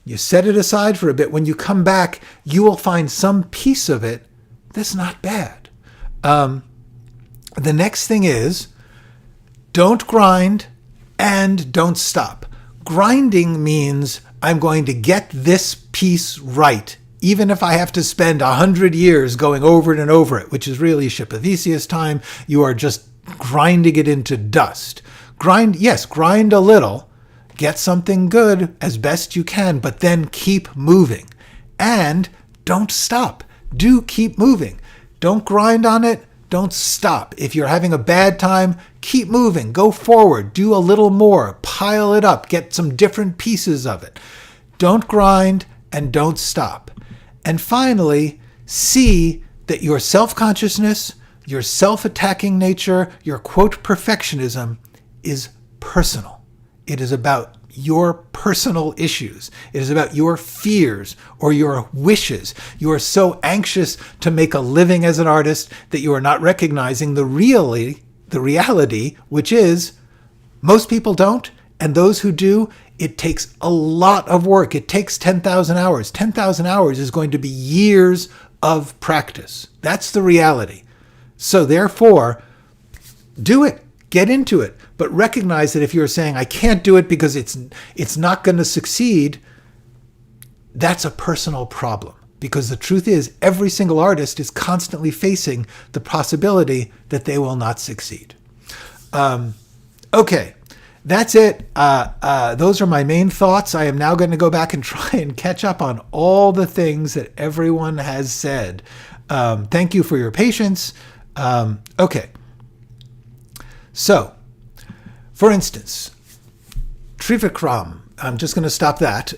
you set it aside for a bit. When you come back, you will find some piece of it that's not bad. The next thing is, don't grind and don't stop. Grinding means I'm going to get this piece right, even if I have to spend 100 years going over it and over it, which is really Ship of Theseus time. You are just grinding it into dust. Grind a little, get something good as best you can, but then keep moving. And don't stop. Do keep moving. Don't grind on it. Don't stop. If you're having a bad time, keep moving. Go forward. Do a little more. Pile it up. Get some different pieces of it. Don't grind and don't stop. And finally, see that your self-consciousness, your self-attacking nature, your quote perfectionism is personal. It is about your personal issues. It is about your fears or your wishes. You are so anxious to make a living as an artist that you are not recognizing the reality, which is most people don't, and those who do, it takes a lot of work. It takes 10,000 hours. 10,000 hours is going to be years of practice. That's the reality. So therefore, do it. Get into it. But recognize that if you're saying, I can't do it because it's not going to succeed, that's a personal problem. Because the truth is, every single artist is constantly facing the possibility that they will not succeed. Okay, that's it. Those are my main thoughts. I am now going to go back and try and catch up on all the things that everyone has said. Thank you for your patience. Okay. So, for instance, Trivikram, I'm just going to stop that.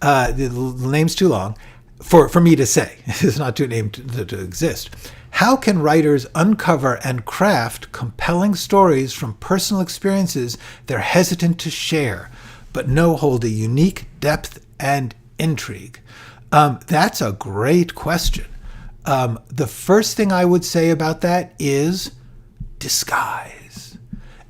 The name's too long for me to say. It's not too named to exist. How can writers uncover and craft compelling stories from personal experiences they're hesitant to share, but know hold a unique depth and intrigue? That's a great question. The first thing I would say about that is disguise.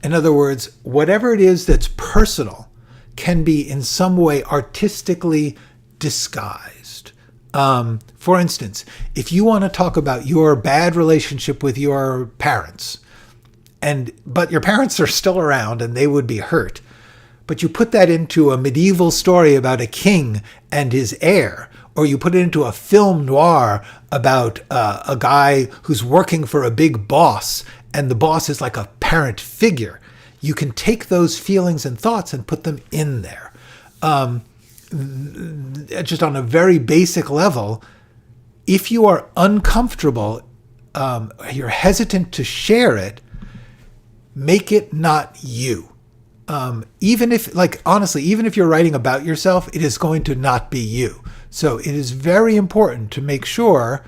In other words, whatever it is that's personal can be in some way artistically disguised. For instance, if you want to talk about your bad relationship with your parents, but your parents are still around and they would be hurt, but you put that into a medieval story about a king and his heir, or you put it into a film noir about a guy who's working for a big boss, and the boss is like a parent figure, you can take those feelings and thoughts and put them in there. Just on a very basic level, if you are uncomfortable, you're hesitant to share it, make it not you. Even if you're writing about yourself, it is going to not be you. So it is very important to make sure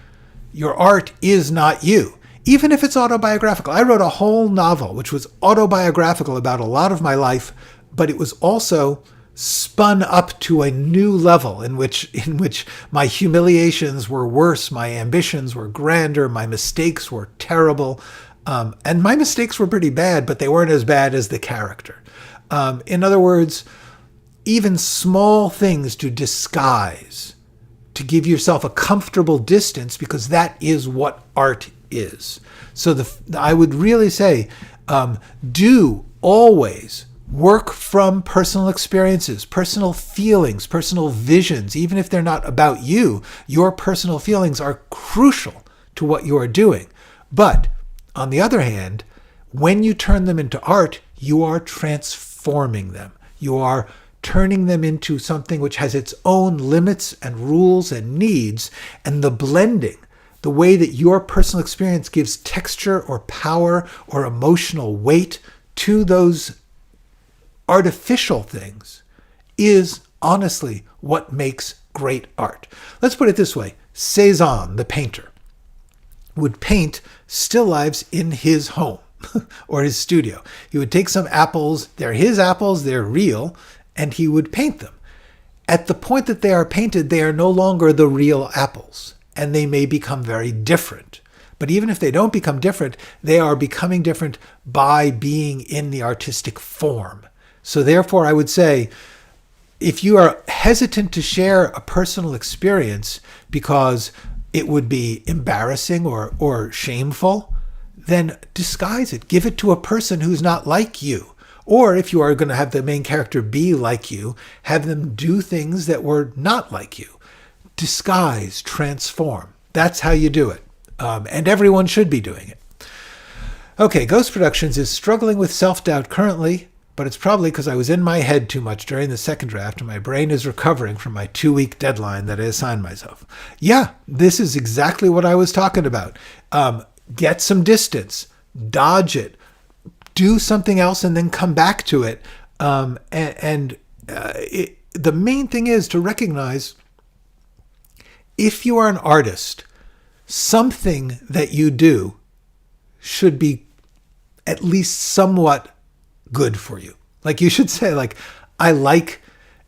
your art is not you. Even if it's autobiographical. I wrote a whole novel which was autobiographical about a lot of my life, but it was also spun up to a new level in which my humiliations were worse, my ambitions were grander, my mistakes were terrible. And my mistakes were pretty bad, but they weren't as bad as the character. In other words, even small things to disguise, to give yourself a comfortable distance, because that is what art is. So I would really say, do always work from personal experiences, personal feelings, personal visions. Even if they're not about you, your personal feelings are crucial to what you are doing. But on the other hand, when you turn them into art, you are transforming them. You are turning them into something which has its own limits and rules and needs, and the blending, the way that your personal experience gives texture or power or emotional weight to those artificial things, is honestly what makes great art. Let's put it this way. Cézanne, the painter, would paint still lifes in his home or his studio. He would take some apples, they're his apples, they're real, and he would paint them. At the point that they are painted, they are no longer the real apples, and they may become very different. But even if they don't become different, they are becoming different by being in the artistic form. So therefore, I would say, if you are hesitant to share a personal experience because it would be embarrassing or shameful, then disguise it. Give it to a person who's not like you. Or if you are going to have the main character be like you, have them do things that were not like you. Disguise, transform. That's how you do it. And everyone should be doing it. Okay, Ghost Productions is struggling with self-doubt currently, but it's probably because I was in my head too much during the second draft and my brain is recovering from my 2-week deadline that I assigned myself. Yeah, this is exactly what I was talking about. Get some distance, dodge it, do something else, and then come back to it. The main thing is to recognize, if you are an artist, something that you do should be at least somewhat good for you. Like, you should say, like,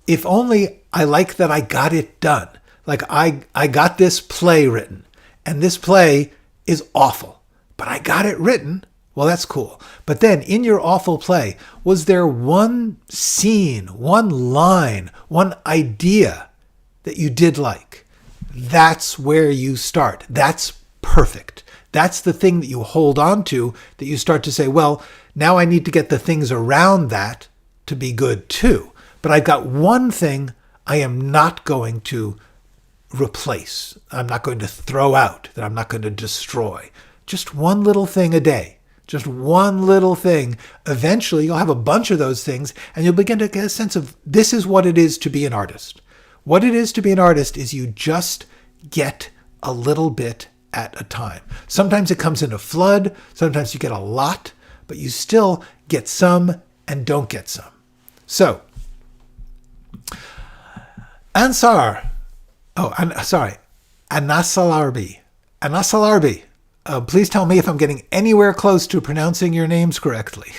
if only I like that I got it done. Like, I got this play written, and this play is awful, but I got it written. Well, that's cool. But then in your awful play, was there one scene, one line, one idea that you did like? That's where you start. That's perfect. That's the thing that you hold on to, that you start to say, well, now I need to get the things around that to be good too. But I've got one thing I am not going to replace. I'm not going to throw out, that I'm not going to destroy. Just one little thing a day. Just one little thing. Eventually, you'll have a bunch of those things, and you'll begin to get a sense of, this is what it is to be an artist. What it is to be an artist is you just get a little bit at a time. Sometimes it comes in a flood. Sometimes you get a lot, but you still get some and don't get some. So, Anasalarbi. Please tell me if I'm getting anywhere close to pronouncing your names correctly.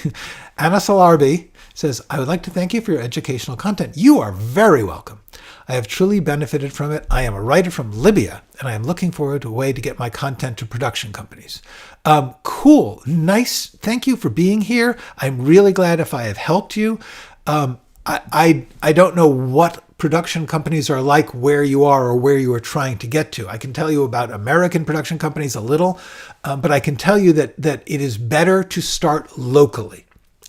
Anasalarbi says, I would like to thank you for your educational content. You are very welcome. I have truly benefited from it. I am a writer from Libya, and I am looking forward to a way to get my content to production companies. Cool. Nice. Thank you for being here. I'm really glad if I have helped you. I don't know what production companies are like where you are or where you are trying to get to. I can tell you about American production companies a little, but I can tell you that it is better to start locally.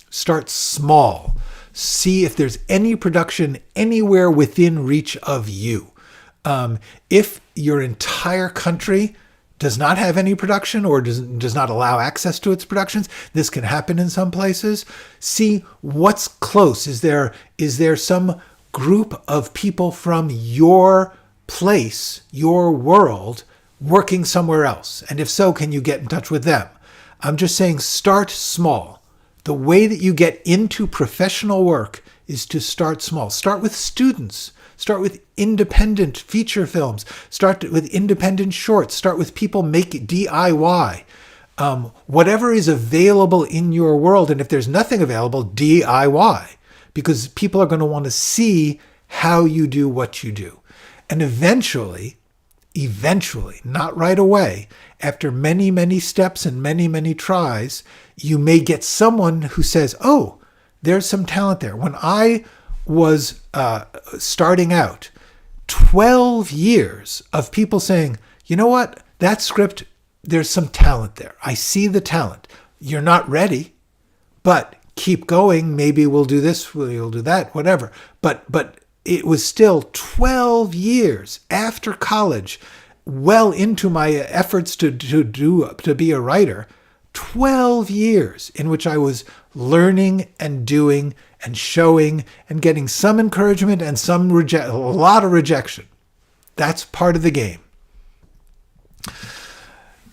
Start small. See if there's any production anywhere within reach of you. If your entire country does not have any production or does not allow access to its productions, this can happen in some places. See what's close. Is there some group of people from your place, your world, working somewhere else? And if so, can you get in touch with them? I'm just saying, start small. The way that you get into professional work is to start small. Start with students. Start with independent feature films. Start with independent shorts. Start with people make it DIY. Whatever is available in your world. And if there's nothing available, DIY. Because people are going to want to see how you do what you do. And eventually, not right away, after many, many steps and many, many tries, you may get someone who says, oh, there's some talent there. When I was starting out, 12 years of people saying, you know what, that script, there's some talent there. I see the talent. You're not ready, but keep going. Maybe we'll do this, we'll do that, whatever. But it was still 12 years after college, well into my efforts to be a writer, 12 years in which I was learning and doing and showing and getting some encouragement and a lot of rejection. That's part of the game.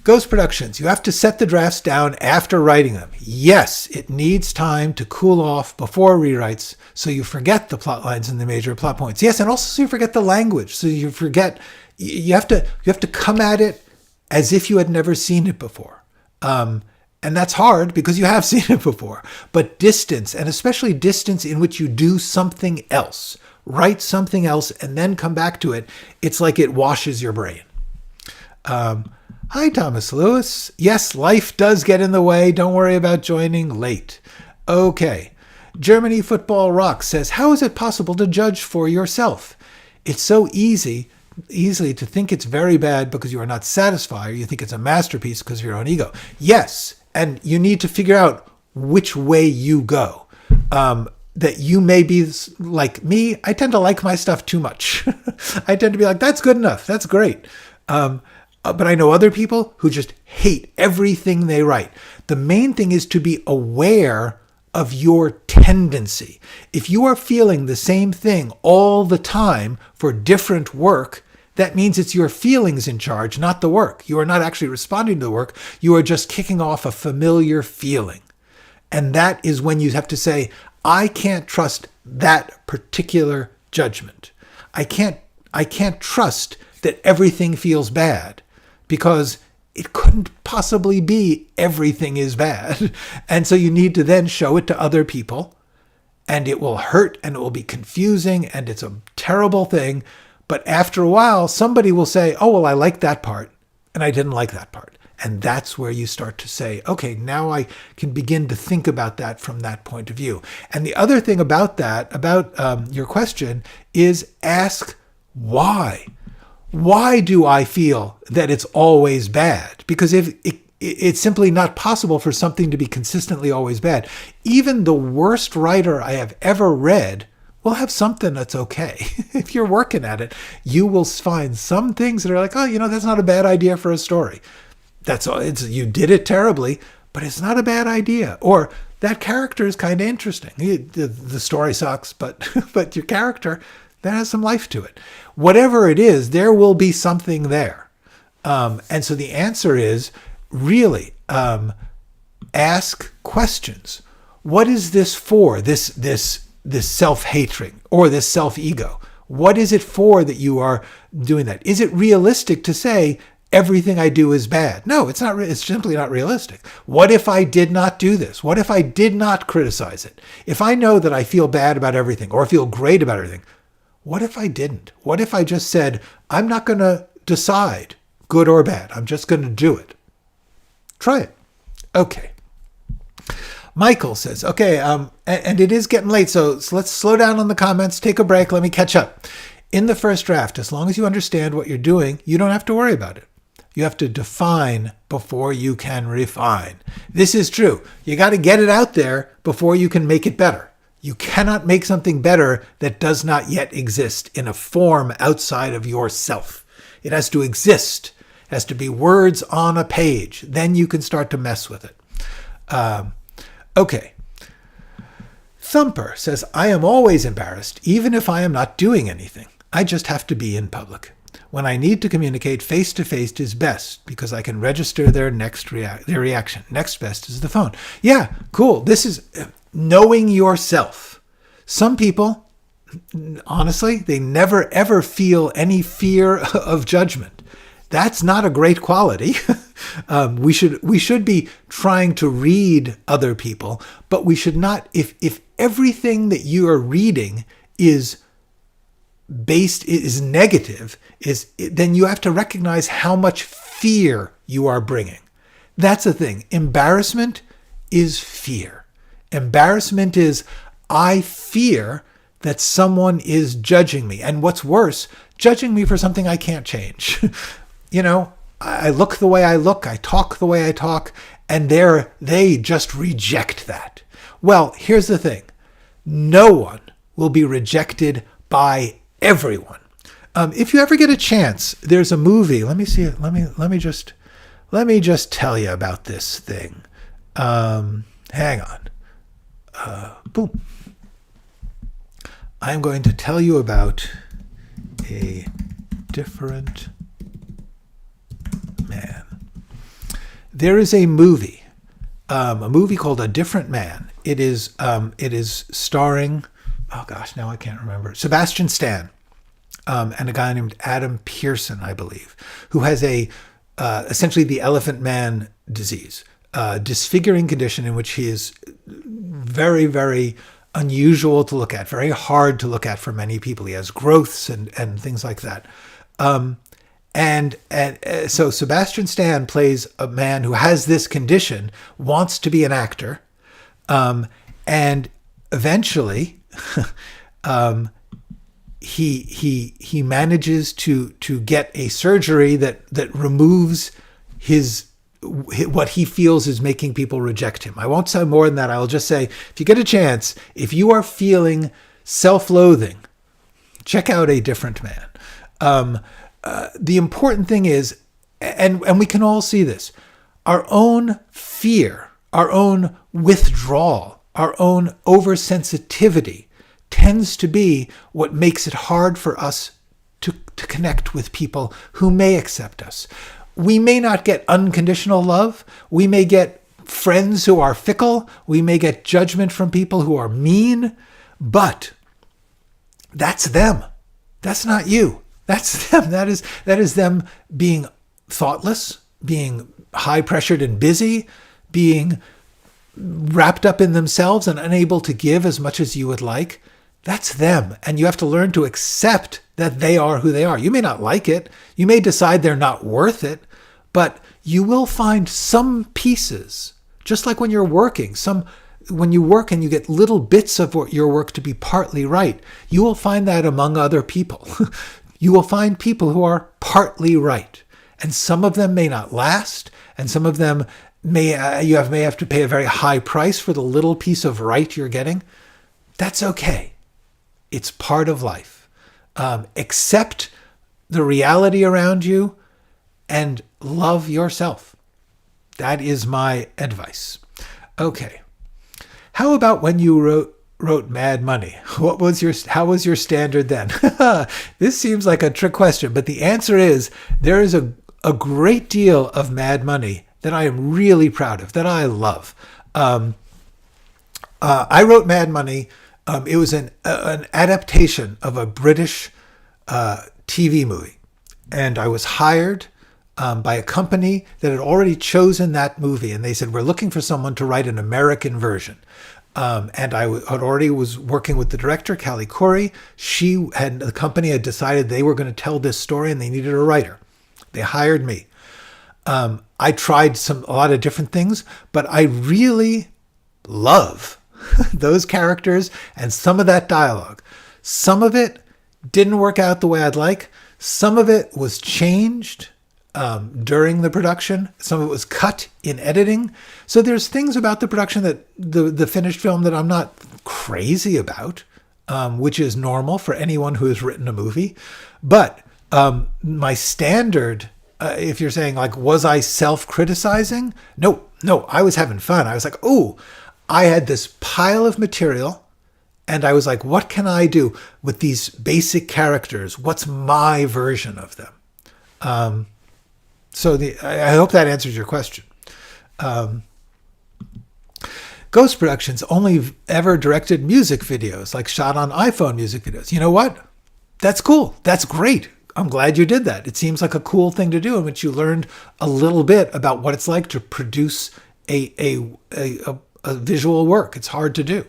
Ghost Productions, you have to set the drafts down after writing them. Yes, it needs time to cool off before rewrites, so you forget the plot lines and the major plot points. Yes, and also so you forget the language. So you forget, you have to come at it as if you had never seen it before. And that's hard because you have seen it before. But distance, and especially distance in which you do something else, write something else and then come back to it, it's like it washes your brain. Hi, Thomas Lewis. Yes, life does get in the way. Don't worry about joining late. Okay. Germany Football Rocks says, how is it possible to judge for yourself? It's so easily to think it's very bad because you are not satisfied, or you think it's a masterpiece because of your own ego. Yes, and you need to figure out which way you go. That you may be like me. I tend to like my stuff too much. I tend to be like, that's good enough. That's great. But I know other people who just hate everything they write. The main thing is to be aware of your tendency. If you are feeling the same thing all the time for different work, that means it's your feelings in charge, not the work. You are not actually responding to the work. You are just kicking off a familiar feeling. And that is when you have to say, I can't trust that particular judgment. I can't trust that everything feels bad, because it couldn't possibly be everything is bad. And so you need to then show it to other people, and it will hurt and it will be confusing and it's a terrible thing. But after a while, somebody will say, oh, well, I like that part and I didn't like that part. And that's where you start to say, okay, now I can begin to think about that from that point of view. And the other thing about that, about your question, is ask why. Why do I feel that it's always bad? Because if it's simply not possible for something to be consistently always bad. Even the worst writer I have ever read will have something that's okay. If you're working at it, you will find some things that are like, oh, that's not a bad idea for a story. That's all. You did it terribly, but it's not a bad idea. Or that character is kind of interesting. The story sucks, but your character, that has some life to it. Whatever it is, there will be something there. And so the answer is really ask questions. What is this for? This self-hatred or this self-ego? What is it for that you are doing that? Is it realistic to say everything I do is bad? No, it's not. It's simply not realistic. What if I did not do this? What if I did not criticize it? If I know that I feel bad about everything or feel great about everything, what if I didn't? What if I just said, I'm not going to decide good or bad. I'm just going to do it. Try it. Okay. Michael says, okay, and it is getting late, so let's slow down on the comments, take a break, let me catch up. In the first draft, as long as you understand what you're doing, you don't have to worry about it. You have to define before you can refine. This is true. You got to get it out there before you can make it better. You cannot make something better that does not yet exist in a form outside of yourself. It has to exist. It has to be words on a page. Then you can start to mess with it. Okay. Thumper says, I am always embarrassed, even if I am not doing anything. I just have to be in public. When I need to communicate, face-to-face is best because I can register their reaction. Next best is the phone. Yeah, cool. This is knowing yourself. Some people, honestly, they never ever feel any fear of judgment. That's not a great quality. We should be trying to read other people, but we should not. If everything that you are reading is negative, then you have to recognize how much fear you are bringing. That's the thing. Embarrassment is fear. Embarrassment is, I fear that someone is judging me. And what's worse, judging me for something I can't change. I look the way I look, I talk the way I talk, and they just reject that. Well, here's the thing. No one will be rejected by everyone. If you ever get a chance, there's a movie. Let me see it. Let me just tell you about this thing. Hang on. Boom. I'm going to tell you about a different man. There is a movie called A Different Man. It is starring, oh gosh, now I can't remember, Sebastian Stan, and a guy named Adam Pearson, I believe, who has essentially the elephant man disease, disfiguring condition in which he is very, very unusual to look at, very hard to look at for many people. He has growths and things like that. So Sebastian Stan plays a man who has this condition, wants to be an actor, and eventually, he manages to get a surgery that removes what he feels is making people reject him. I won't say more than that. I will just say, if you get a chance, if you are feeling self-loathing, check out A Different Man. The important thing is, and we can all see this, our own fear, our own withdrawal, our own oversensitivity tends to be what makes it hard for us to connect with people who may accept us. We may not get unconditional love. We may get friends who are fickle. We may get judgment from people who are mean, but that's them. That's not you. That's them. That is them being thoughtless, being high-pressured and busy, being wrapped up in themselves and unable to give as much as you would like. That's them. And you have to learn to accept that they are who they are. You may not like it. You may decide they're not worth it, but you will find some pieces, just like when you're working, when you work and you get little bits of your work to be partly right, you will find that among other people. You will find people who are partly right. And some of them may not last, and some of them may have to pay a very high price for the little piece of right you're getting. That's okay. It's part of life. Accept the reality around you and love yourself. That is my advice. Okay. How about when you wrote Mad Money? How was your standard then? This seems like a trick question, but the answer is there is a great deal of Mad Money that I am really proud of, that I love. I wrote Mad Money. It was an adaptation of a British TV movie. And I was hired by a company that had already chosen that movie. And they said, we're looking for someone to write an American version. And I had already was working with the director, Callie Corey. The company had decided they were going to tell this story and they needed a writer. They hired me. I tried a lot of different things, but I really love those characters and some of that dialogue. Some of it didn't work out the way I'd like. Some of it was changed during the production. Some of it was cut in editing. So there's things about the production that the finished film that I'm not crazy about, which is normal for anyone who has written a movie. But my standard, if you're saying like, was I self-criticizing? No, I was having fun. I was like, oh, I had this pile of material and I was like, what can I do with these basic characters? What's my version of them? I hope that answers your question. Ghost Productions only ever directed music videos, like shot on iPhone music videos. You know what? That's cool. That's great. I'm glad you did that. It seems like a cool thing to do in which you learned a little bit about what it's like to produce a visual work. It's hard to do.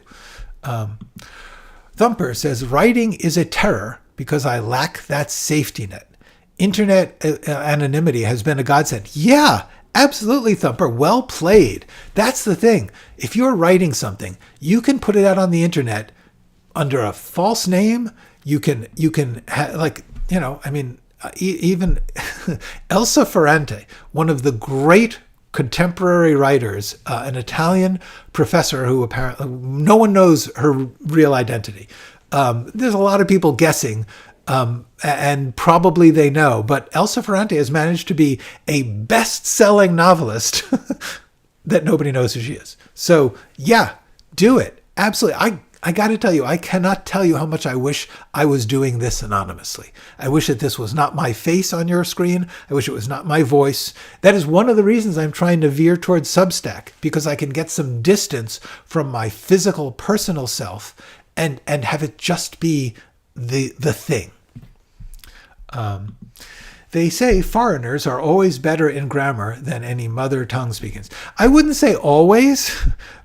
Thumper says, writing is a terror because I lack that safety net. Internet anonymity has been a godsend. Yeah, absolutely, Thumper. Well played. That's the thing. If you're writing something, you can put it out on the internet under a false name. Even Elsa Ferrante, one of the great contemporary writers, an Italian professor who apparently no one knows her real identity. There's a lot of people guessing, and probably they know, but Elsa Ferrante has managed to be a best-selling novelist that nobody knows who she is. So yeah, do it. Absolutely. I got to tell you, I cannot tell you how much I wish I was doing this anonymously. I wish that this was not my face on your screen. I wish it was not my voice. That is one of the reasons I'm trying to veer towards Substack, because I can get some distance from my physical, personal self and have it just be the thing. They say foreigners are always better in grammar than any mother tongue speakers. I wouldn't say always,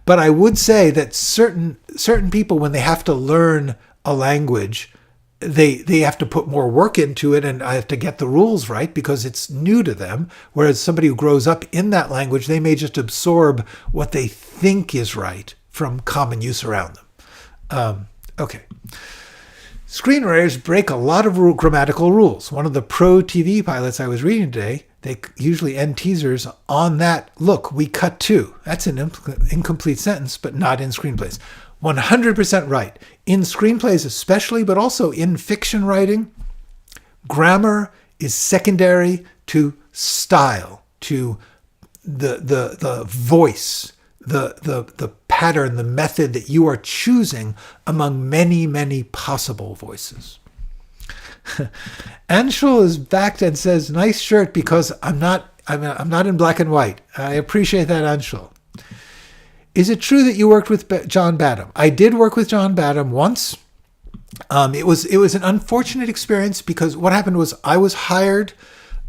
but I would say that certain people, when they have to learn a language, they have to put more work into it, and I have to get the rules right because it's new to them. Whereas somebody who grows up in that language, they may just absorb what they think is right from common use around them. Okay. Screenwriters break a lot of grammatical rules. One of the pro TV pilots I was reading today, they usually end teasers on that. Look, we cut to. That's an incomplete sentence, but not in screenplays. 100% right. In screenplays especially, but also in fiction writing, grammar is secondary to style, to the voice, the pattern, the method that you are choosing among many, many possible voices. Anshul is back and says, "Nice shirt because I'm not in black and white." I appreciate that, Anshul. Is it true that you worked with John Badham? I did work with John Badham once. It was an unfortunate experience because what happened was I was hired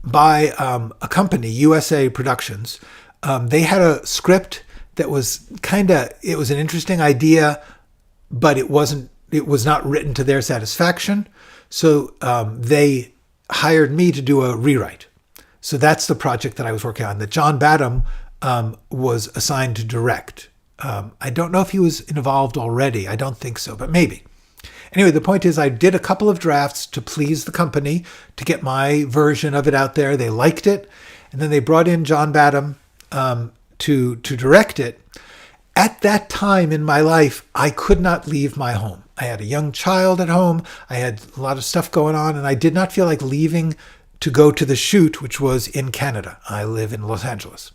by a company, USA Productions. They had a script that was it was an interesting idea, but it was not written to their satisfaction. So they hired me to do a rewrite. So that's the project that I was working on, that John Badham was assigned to direct. I don't know if he was involved already. I don't think so, but maybe. Anyway, the point is I did a couple of drafts to please the company, to get my version of it out there. They liked it. And then they brought in John Badham to direct it. At that time in my life, I could not leave my home. I had a young child at home. I had a lot of stuff going on, and I did not feel like leaving to go to the shoot, which was in Canada. I live in Los Angeles.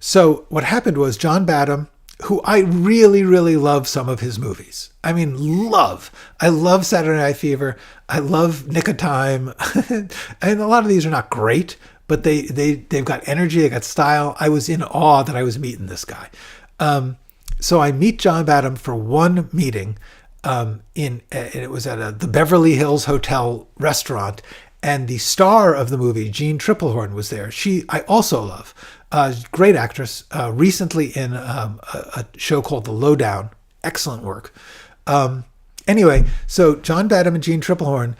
So what happened was John Badham, who I really, really love some of his movies. I mean, love. I love Saturday Night Fever. I love Nick of Time. And a lot of these are not great, but they've got energy, they got style. I was in awe that I was meeting this guy. So I meet John Badham for one meeting. It was at the Beverly Hills Hotel restaurant, and the star of the movie, Jean Triplehorn, was there. I also love. Great actress. Recently in a show called The Lowdown. Excellent work. Anyway, so John Badham and Jean Triplehorn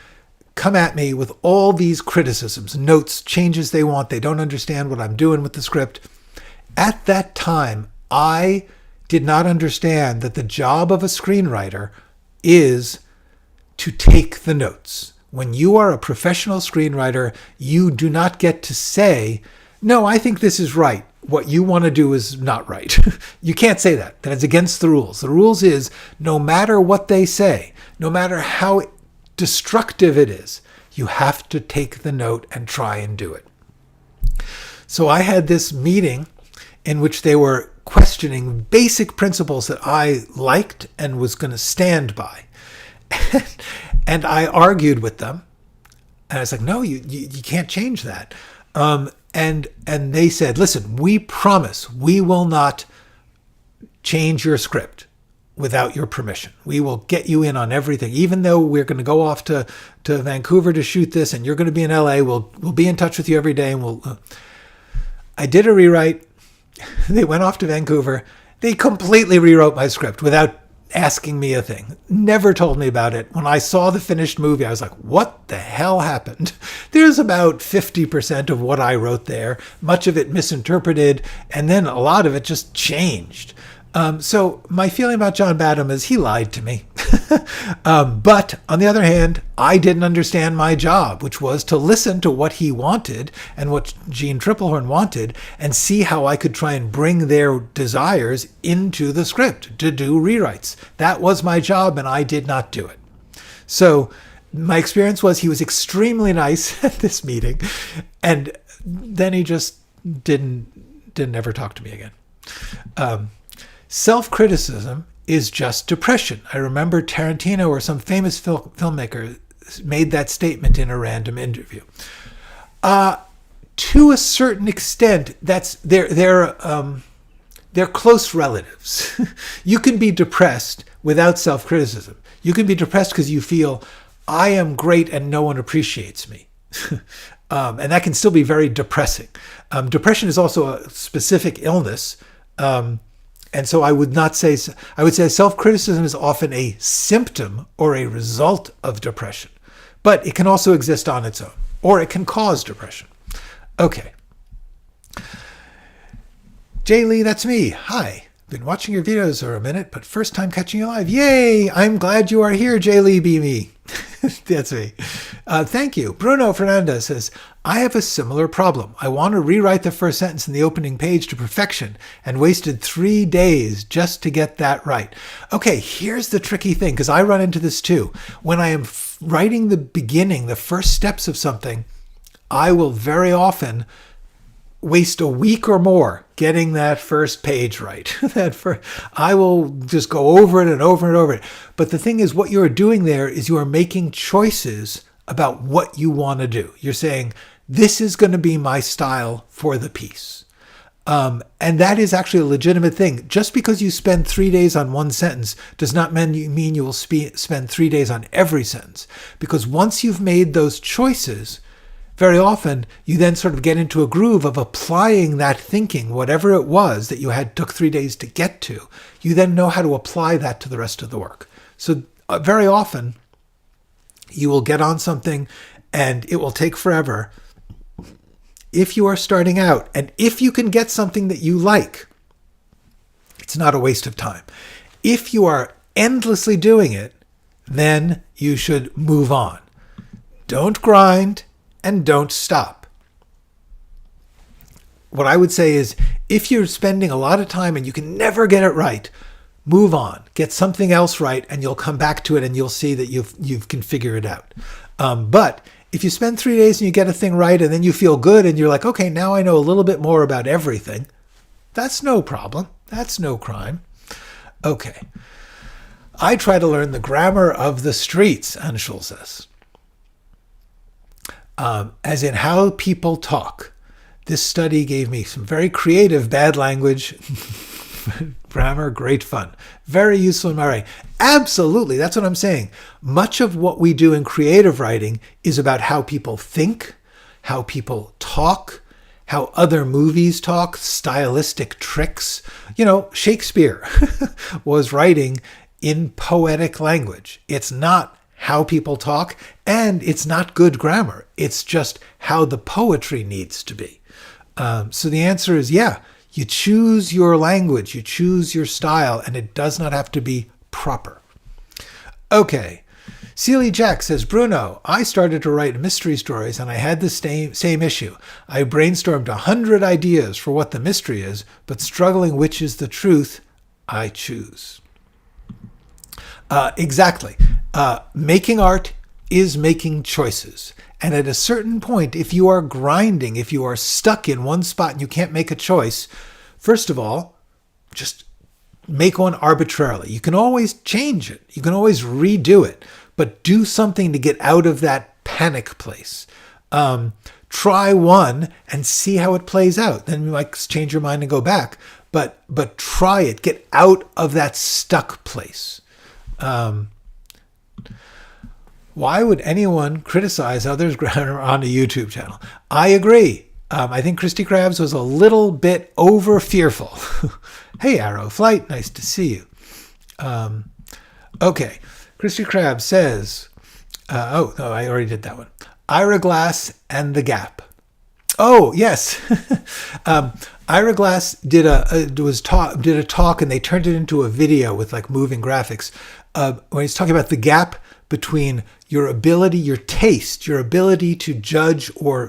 come at me with all these criticisms, notes, changes they want. They don't understand what I'm doing with the script. At that time, I did not understand that the job of a screenwriter is to take the notes. When you are a professional screenwriter, you do not get to say, "No, I think this is right. What you want to do is not right." You can't say that. That is against the rules. The rules is no matter what they say, no matter how destructive it is, you have to take the note and try and do it. So I had this meeting in which they were questioning basic principles that I liked and was going to stand by. And I argued with them. And I was like, "No, you can't change that." And they said, "Listen, we promise we will not change your script without your permission. We will get you in on everything. Even though we're going to go off to Vancouver to shoot this and you're going to be in LA, we'll be in touch with you every day." And I did a rewrite. They went off to Vancouver. They completely rewrote my script without asking me a thing. Never told me about it. When I saw the finished movie, I was like, what the hell happened? There's about 50% of what I wrote there, much of it misinterpreted, and then a lot of it just changed. So my feeling about John Badham is he lied to me. But on the other hand, I didn't understand my job, which was to listen to what he wanted and what Jean Triplehorn wanted and see how I could try and bring their desires into the script to do rewrites. That was my job, and I did not do it. So my experience was he was extremely nice at this meeting, and then he just didn't ever talk to me again. Self-criticism is just depression. I remember Tarantino or some famous filmmaker made that statement in a random interview. To a certain extent, that's they're close relatives. You can be depressed without self-criticism. You can be depressed because you feel, I am great and no one appreciates me. And that can still be very depressing. Depression is also a specific illness. And so I would say self-criticism is often a symptom or a result of depression, but it can also exist on its own, or it can cause depression. Okay. Jay Lee, that's me. Hi. Been watching your videos for a minute, but first time catching you live. Yay! I'm glad you are here, J. Lee B. Me. That's me. Thank you. Bruno Fernandez says, I have a similar problem. I want to rewrite the first sentence in the opening page to perfection and wasted 3 days just to get that right. Okay, here's the tricky thing, because I run into this too. When I am writing the beginning, the first steps of something, I will very often waste a week or more getting that first page right. I will just go over it and over and over it. But the thing is, what you are doing there is you are making choices about what you want to do. You're saying, this is going to be my style for the piece. And that is actually a legitimate thing. Just because you spend 3 days on one sentence does not mean you will spend 3 days on every sentence. Because once you've made those choices, very often you then sort of get into a groove of applying that thinking, whatever it was that you took 3 days to get to. You then know how to apply that to the rest of the work. So very often you will get on something and it will take forever. If you are starting out and if you can get something that you like, it's not a waste of time. If you are endlessly doing it, then you should move on. Don't grind. And don't stop. What I would say is, if you're spending a lot of time and you can never get it right, move on. Get something else right, and you'll come back to it, and you'll see that you can figure it out. But if you spend 3 days and you get a thing right, and then you feel good, and you're like, okay, now I know a little bit more about everything, that's no problem. That's no crime. Okay. I try to learn the grammar of the streets, Anshul says. As in how people talk. This study gave me some very creative bad language grammar, great fun. Very useful in my writing. Absolutely, that's what I'm saying. Much of what we do in creative writing is about how people think, how people talk, how other movies talk, stylistic tricks. Shakespeare was writing in poetic language. It's not how people talk, and it's not good grammar. It's just how the poetry needs to be. So the answer is, yeah, you choose your language, you choose your style, and it does not have to be proper. Okay. Celie Jack says, Bruno, I started to write mystery stories and I had the same issue. I brainstormed 100 ideas for what the mystery is, but struggling which is the truth, I choose. Exactly. Making art is making choices. And at a certain point, if you are grinding, if you are stuck in one spot and you can't make a choice, first of all, just make one arbitrarily. You can always change it. You can always redo it. But do something to get out of that panic place. Try one and see how it plays out. Then you might change your mind and go back. But try it. Get out of that stuck place. Why would anyone criticize others' grammar on a YouTube channel? I agree. I think Christy Krabs was a little bit over fearful. Hey, Arrow Flight, nice to see you. Okay, Christy Krabs says, oh, no, I already did that one. Ira Glass and the Gap. Oh, yes. Ira Glass did a talk and they turned it into a video with like moving graphics when he's talking about the gap between your ability, your taste, your ability to judge or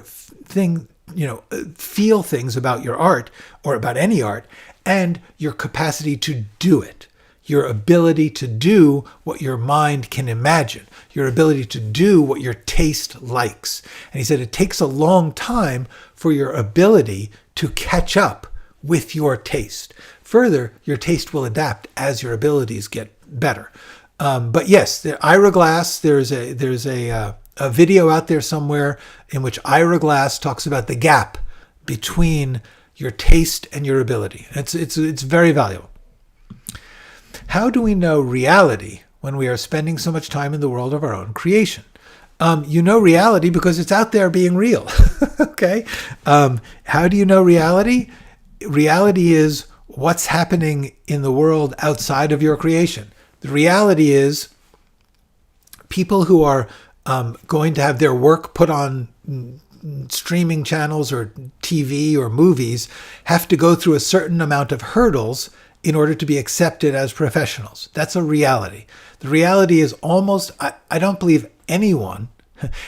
feel things about your art or about any art, and your capacity to do it. Your ability to do what your mind can imagine, your ability to do what your taste likes. And he said it takes a long time for your ability to catch up with your taste. Further, your taste will adapt as your abilities get better. But yes, Ira Glass, there's a video out there somewhere in which Ira Glass talks about the gap between your taste and your ability. It's very valuable. How do we know reality when we are spending so much time in the world of our own creation? You know reality because it's out there being real. Okay. How do you know reality? Reality is what's happening in the world outside of your creation. The reality is people who are going to have their work put on streaming channels or TV or movies have to go through a certain amount of hurdles in order to be accepted as professionals. That's a reality. The reality is I don't believe anyone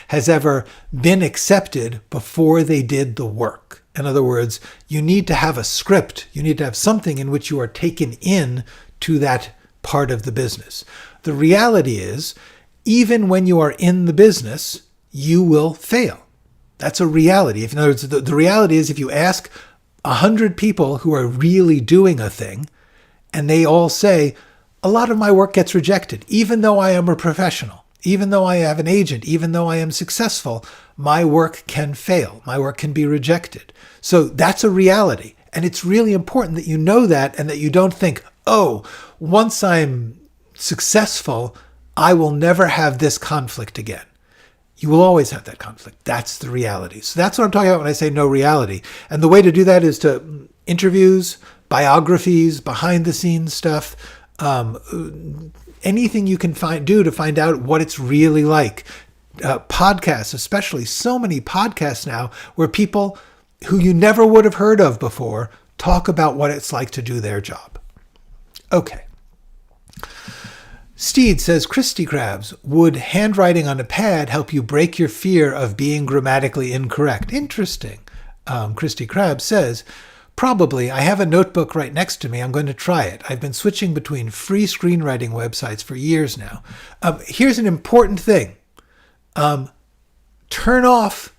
has ever been accepted before they did the work. In other words, you need to have a script. You need to have something in which you are taken in to that part of the business. The reality is, even when you are in the business, you will fail. That's a reality. In other words, the reality is if you ask 100 people who are really doing a thing, and they all say, a lot of my work gets rejected, even though I am a professional, even though I have an agent, even though I am successful, my work can fail. My work can be rejected. So that's a reality. And it's really important that you know that and that you don't think, oh, once I'm successful, I will never have this conflict again. You will always have that conflict. That's the reality. So that's what I'm talking about when I say no reality. And the way to do that is to interviews, biographies, behind the scenes stuff, anything you can do to find out what it's really like. Podcasts, especially, so many podcasts now where people who you never would have heard of before talk about what it's like to do their job. Okay. Steed says, Christy Krabs, would handwriting on a pad help you break your fear of being grammatically incorrect? Interesting. Christy Krabs says, probably. I have a notebook right next to me. I'm going to try it. I've been switching between free screenwriting websites for years now. Here's an important thing. Turn off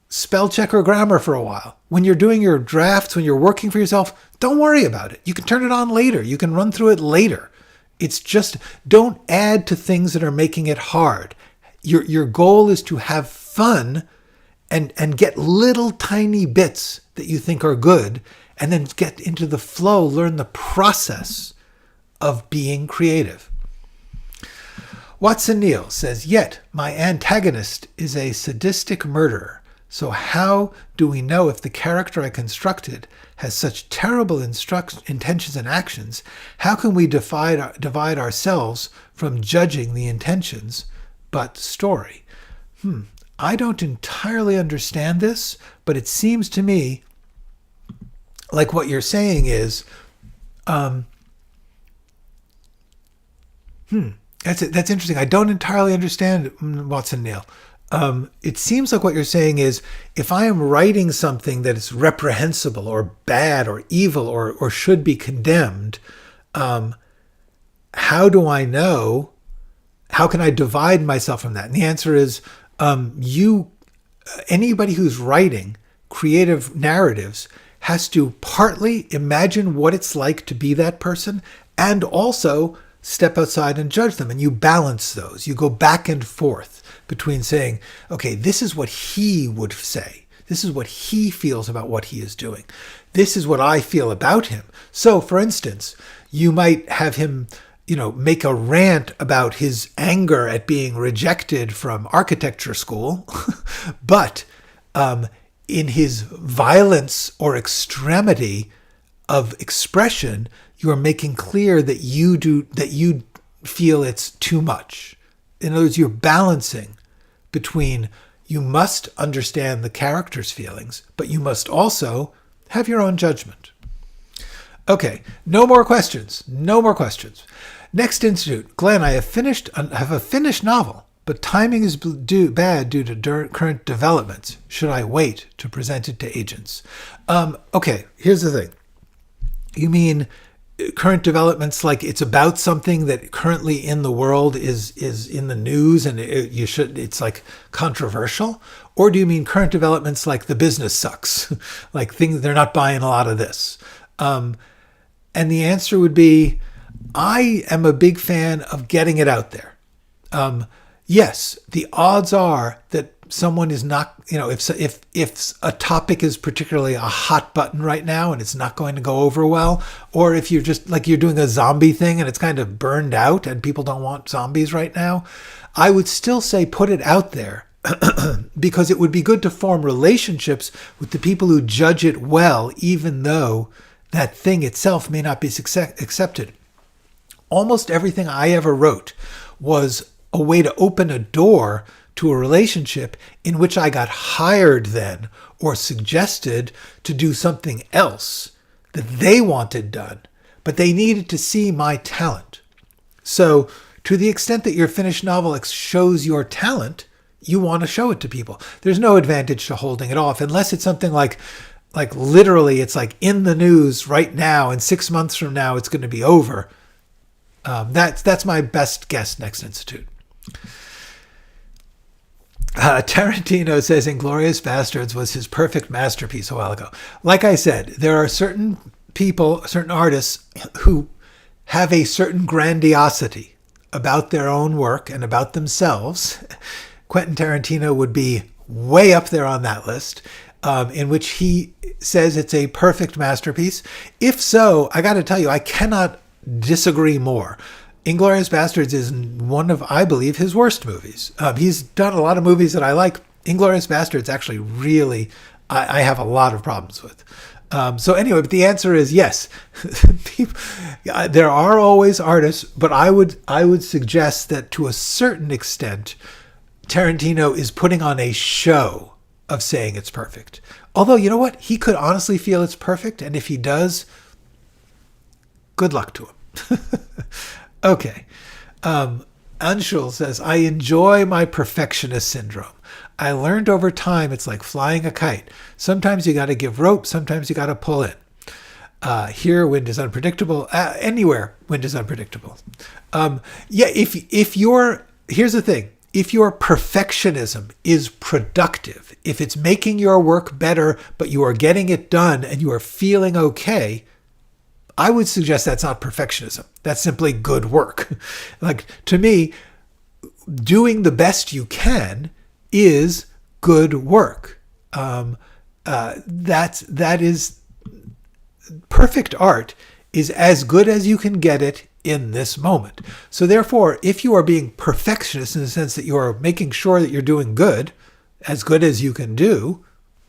spell check or grammar for a while. When you're doing your drafts, when you're working for yourself, don't worry about it. You can turn it on later. You can run through it later. It's just, don't add to things that are making it hard. Your goal is to have fun and get little tiny bits that you think are good, and then get into the flow, learn the process of being creative. Watson Neal says, yet my antagonist is a sadistic murderer. So how do we know if the character I constructed has such terrible intentions and actions? How can we divide ourselves from judging the intentions but story? I don't entirely understand this, but it seems to me like what you're saying is, that's interesting. I don't entirely understand, Watson Neal. It seems like what you're saying is, if I am writing something that is reprehensible or bad or evil or should be condemned, how do I know? How can I divide myself from that? And the answer is, anybody who's writing creative narratives has to partly imagine what it's like to be that person and also step outside and judge them. And you balance those. You go back and forth between saying, okay, this is what he would say. This is what he feels about what he is doing. This is what I feel about him. So, for instance, you might have him, make a rant about his anger at being rejected from architecture school, but in his violence or extremity of expression, you are making clear that you feel it's too much. In other words, you're balancing between, you must understand the character's feelings, but you must also have your own judgment. Okay, no more questions. Next institute. Glenn, I have a finished novel, but timing is bad due to current developments. Should I wait to present it to agents? Okay, here's the thing. You mean current developments like it's about something that currently in the world is in the news and it's like controversial? Or do you mean current developments like the business sucks? Like things, they're not buying a lot of this? And the answer would be, I am a big fan of getting it out there. Yes, the odds are that someone is not, if a topic is particularly a hot button right now and it's not going to go over well, or if you're just like you're doing a zombie thing and it's kind of burned out and people don't want zombies right now, I would still say put it out there because it would be good to form relationships with the people who judge it well, even though that thing itself may not be accepted. Almost everything I ever wrote was a way to open a door to a relationship in which I got hired then or suggested to do something else that they wanted done, but they needed to see my talent. So to the extent that your finished novel shows your talent, you want to show it to people. There's no advantage to holding it off unless it's something like literally it's like in the news right now and 6 months from now it's going to be over. That's my best guess, Next Institute. Tarantino says Inglourious Bastards was his perfect masterpiece a while ago. Like I said, there are certain people, certain artists who have a certain grandiosity about their own work and about themselves. Quentin Tarantino would be way up there on that list, in which he says it's a perfect masterpiece. If so, I got to tell you, I cannot disagree more. Inglourious Bastards is one of, I believe, his worst movies. He's done a lot of movies that I like. Inglourious Bastards actually really, I have a lot of problems with. So anyway, but the answer is yes. There are always artists, but I would suggest that to a certain extent, Tarantino is putting on a show of saying it's perfect. Although, you know what? He could honestly feel it's perfect, and if he does, good luck to him. Okay. Anshul says, I enjoy my perfectionist syndrome. I learned over time it's like flying a kite. Sometimes you got to give rope, sometimes you got to pull in. Here, wind is unpredictable. Anywhere, wind is unpredictable. Here's the thing. If your perfectionism is productive, if it's making your work better, but you are getting it done and you are feeling okay, I would suggest that's not perfectionism. That's simply good work. Like, to me, doing the best you can is good work. That is perfect art is as good as you can get it in this moment. So therefore, if you are being perfectionist in the sense that you are making sure that you're doing good as you can do,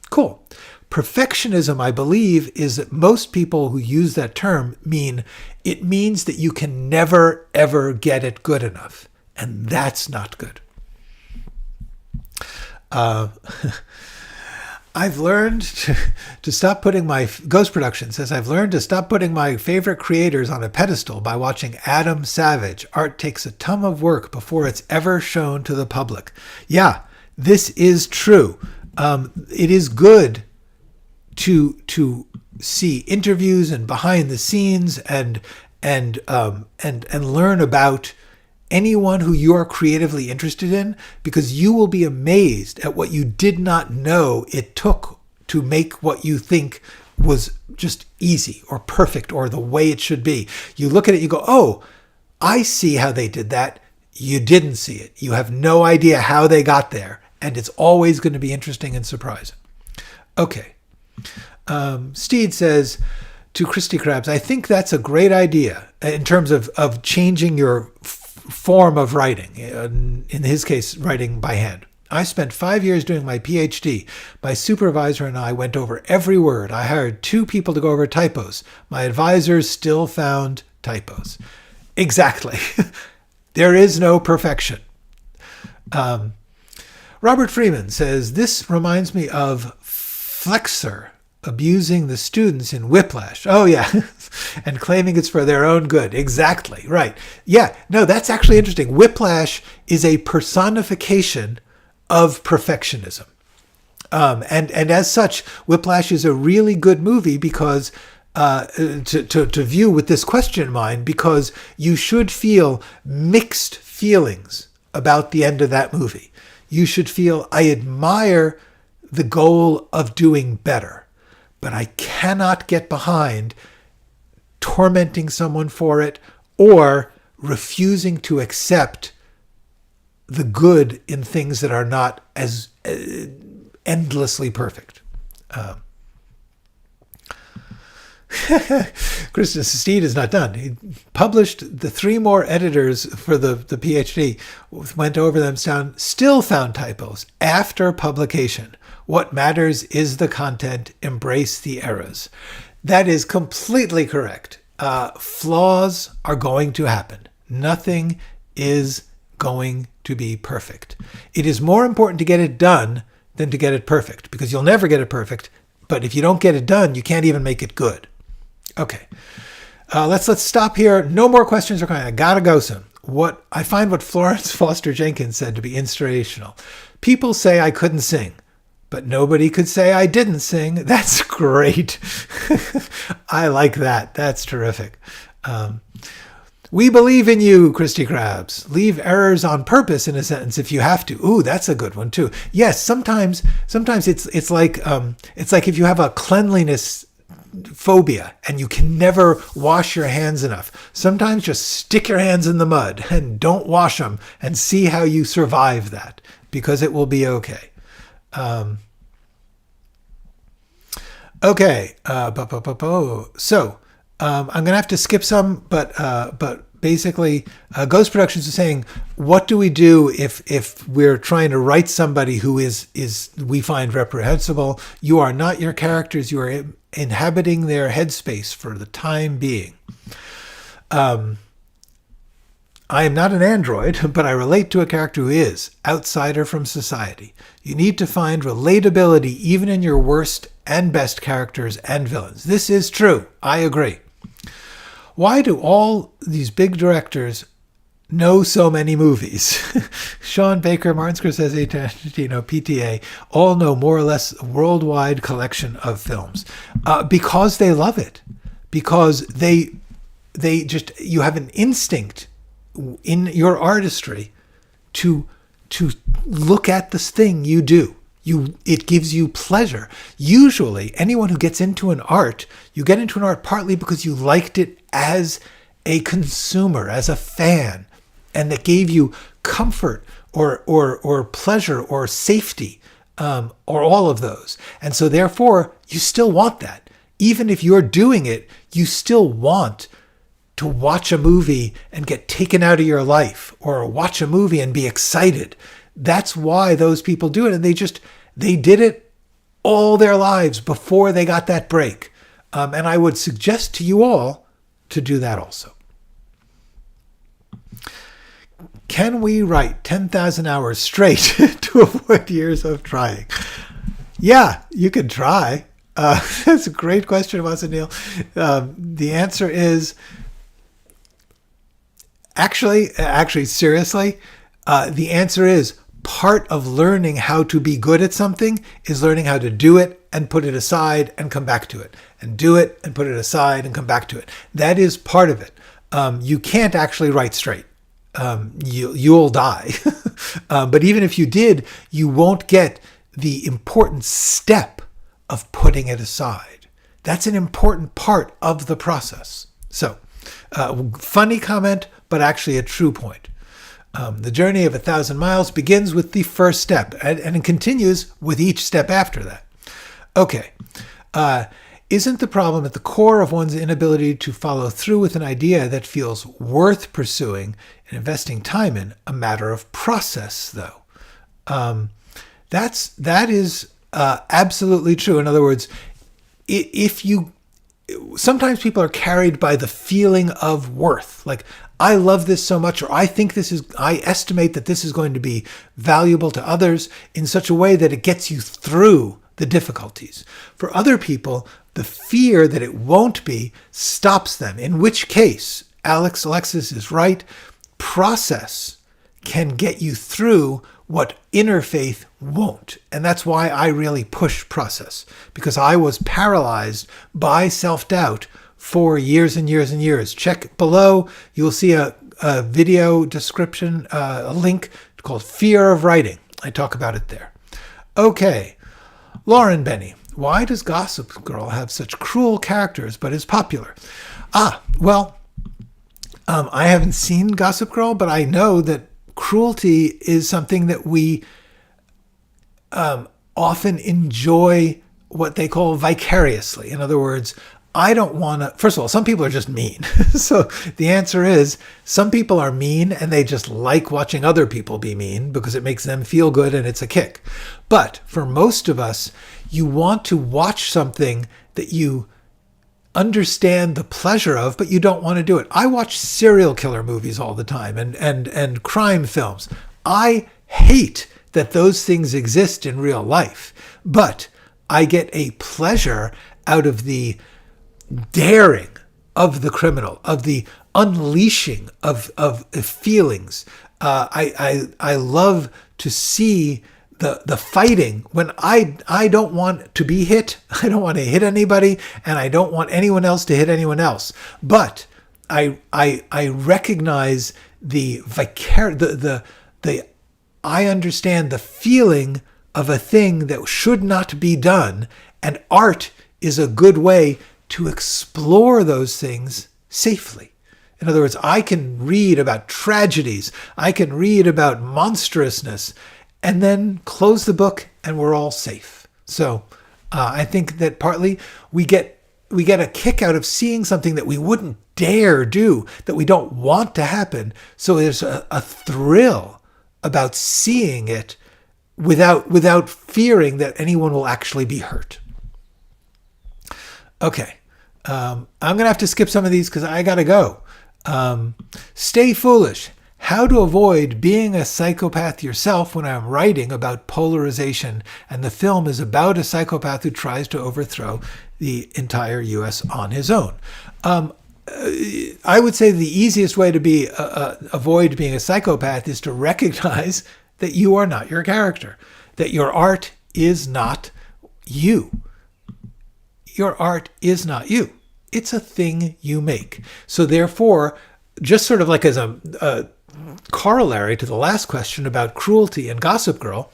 cool. Perfectionism, I believe, is that most people who use that term it means that you can never, ever get it good enough. And that's not good. I've learned to stop putting my, Ghost Production says, I've learned to stop putting my favorite creators on a pedestal by watching Adam Savage. Art takes a ton of work before it's ever shown to the public. Yeah, this is true. It is good to see interviews and behind the scenes and learn about anyone who you are creatively interested in, because you will be amazed at what you did not know it took to make what you think was just easy or perfect or the way it should be. You look at it, you go, oh, I see how they did that. You didn't see it. You have no idea how they got there. And it's always going to be interesting and surprising. Okay. Steed says to Christy Krabs, I think that's a great idea in terms of changing your form of writing. In his case, writing by hand. I spent 5 years doing my PhD. My supervisor and I went over every word. I hired 2 people to go over typos. My advisors still found typos. Exactly. There is no perfection. Robert Freeman says, this reminds me of Flexer abusing the students in Whiplash. Oh, yeah. And claiming it's for their own good. Exactly. Right. Yeah. No, that's actually interesting. Whiplash is a personification of perfectionism. And as such, Whiplash is a really good movie because to view with this question in mind, because you should feel mixed feelings about the end of that movie. You should feel, I admire the goal of doing better, but I cannot get behind tormenting someone for it or refusing to accept the good in things that are not as endlessly perfect. Kristen Steed is not done. He published the 3 more editors for the PhD, went over them, still found typos after publication. What matters is the content. Embrace the errors. That is completely correct. Flaws are going to happen. Nothing is going to be perfect. It is more important to get it done than to get it perfect, because you'll never get it perfect. But if you don't get it done, you can't even make it good. Okay. Let's stop here. No more questions are coming. I gotta go soon. I find what Florence Foster Jenkins said to be inspirational. People say I couldn't sing, but nobody could say I didn't sing. That's great. I like that. That's terrific. We believe in you, Christy Krabs. Leave errors on purpose in a sentence if you have to. Ooh, that's a good one too. Yes, sometimes it's like if you have a cleanliness phobia and you can never wash your hands enough. Sometimes just stick your hands in the mud and don't wash them and see how you survive that, because it will be okay. Okay. So I'm going to have to skip some, but basically, Ghost Productions is saying, what do we do if we're trying to write somebody who is we find reprehensible? You are not your characters. You are inhabiting their headspace for the time being. I am not an android, but I relate to a character who is outsider from society. You need to find relatability even in your worst and best characters and villains. This is true. I agree. Why do all these big directors know so many movies? Sean Baker, Martin Scorsese, Tarantino, PTA, all know more or less a worldwide collection of films. Because they love it. Because they just, you have an instinct in your artistry to look at this thing you do. It gives you pleasure. Usually, anyone who gets into an art, you get into an art partly because you liked it as a consumer, as a fan, and that gave you comfort or pleasure or safety, or all of those. And so therefore, you still want that. Even if you're doing it, you still want to watch a movie and get taken out of your life, or watch a movie and be excited. That's why those people do it. And they did it all their lives before they got that break. And I would suggest to you all to do that also. Can we write 10,000 hours straight to avoid years of trying? Yeah, you can try. That's a great question, Masanil. The answer is, actually, seriously, the answer is, part of learning how to be good at something is learning how to do it and put it aside and come back to it, and do it and put it aside and come back to it. That is part of it. You can't actually write straight. You'll die. But even if you did, you won't get the important step of putting it aside. That's an important part of the process. So, funny comment, but actually a true point. The journey of 1,000 miles begins with the first step, and it continues with each step after that. Okay. Isn't the problem at the core of one's inability to follow through with an idea that feels worth pursuing and investing time in a matter of process, though? That is absolutely true. In other words, sometimes people are carried by the feeling of worth. Like, I love this so much, or I estimate that this is going to be valuable to others in such a way that it gets you through the difficulties. For other people, the fear that it won't be stops them, in which case, Alexis is right, process can get you through what inner faith won't. And that's why I really push process, because I was paralyzed by self-doubt for years and years and years. Check below. You'll see a video description, a link called Fear of Writing. I talk about it there. Okay. Lauren Benny. Why does Gossip Girl have such cruel characters but is popular? I haven't seen Gossip Girl, but I know that cruelty is something that we often enjoy what they call vicariously. In other words, I don't want to, first of all, some people are just mean. So the answer is, some people are mean and they just like watching other people be mean because it makes them feel good and it's a kick. But for most of us, you want to watch something that you understand the pleasure of, but you don't want to do it. I watch serial killer movies all the time and crime films. I hate that those things exist in real life, but I get a pleasure out of the daring of the criminal, of the unleashing of feelings. I love to see the fighting when I don't want to be hit. I don't want to hit anybody, and I don't want anyone else to hit anyone else. But I recognize I understand the feeling of a thing that should not be done, and art is a good way to explore those things safely. In other words, I can read about tragedies, I can read about monstrousness, and then close the book and we're all safe. So I think that partly we get a kick out of seeing something that we wouldn't dare do, that we don't want to happen. So there's a thrill about seeing it without fearing that anyone will actually be hurt. Okay. I'm going to have to skip some of these because I got to go. Stay foolish. How to avoid being a psychopath yourself when I'm writing about polarization, and the film is about a psychopath who tries to overthrow the entire U.S. on his own. I would say the easiest way to avoid being a psychopath is to recognize that you are not your character, that your art is not you. Your art is not you. It's a thing you make. So therefore, just sort of like as a corollary to the last question about cruelty and Gossip Girl,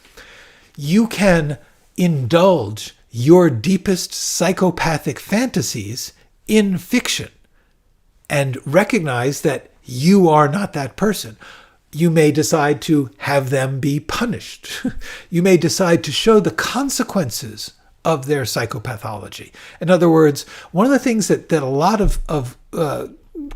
you can indulge your deepest psychopathic fantasies in fiction and recognize that you are not that person. You may decide to have them be punished. You may decide to show the consequences of their psychopathology. In other words, one of the things that a lot of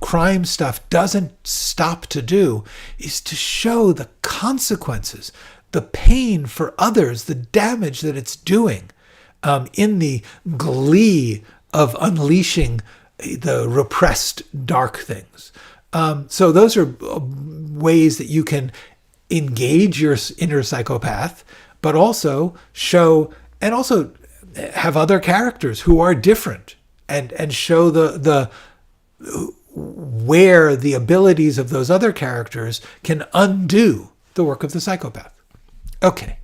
crime stuff doesn't stop to do is to show the consequences, the pain for others, the damage that it's doing, in the glee of unleashing the repressed dark things. So those are ways that you can engage your inner psychopath, but also show and also have other characters who are different and show the where the abilities of those other characters can undo the work of the psychopath. Okay.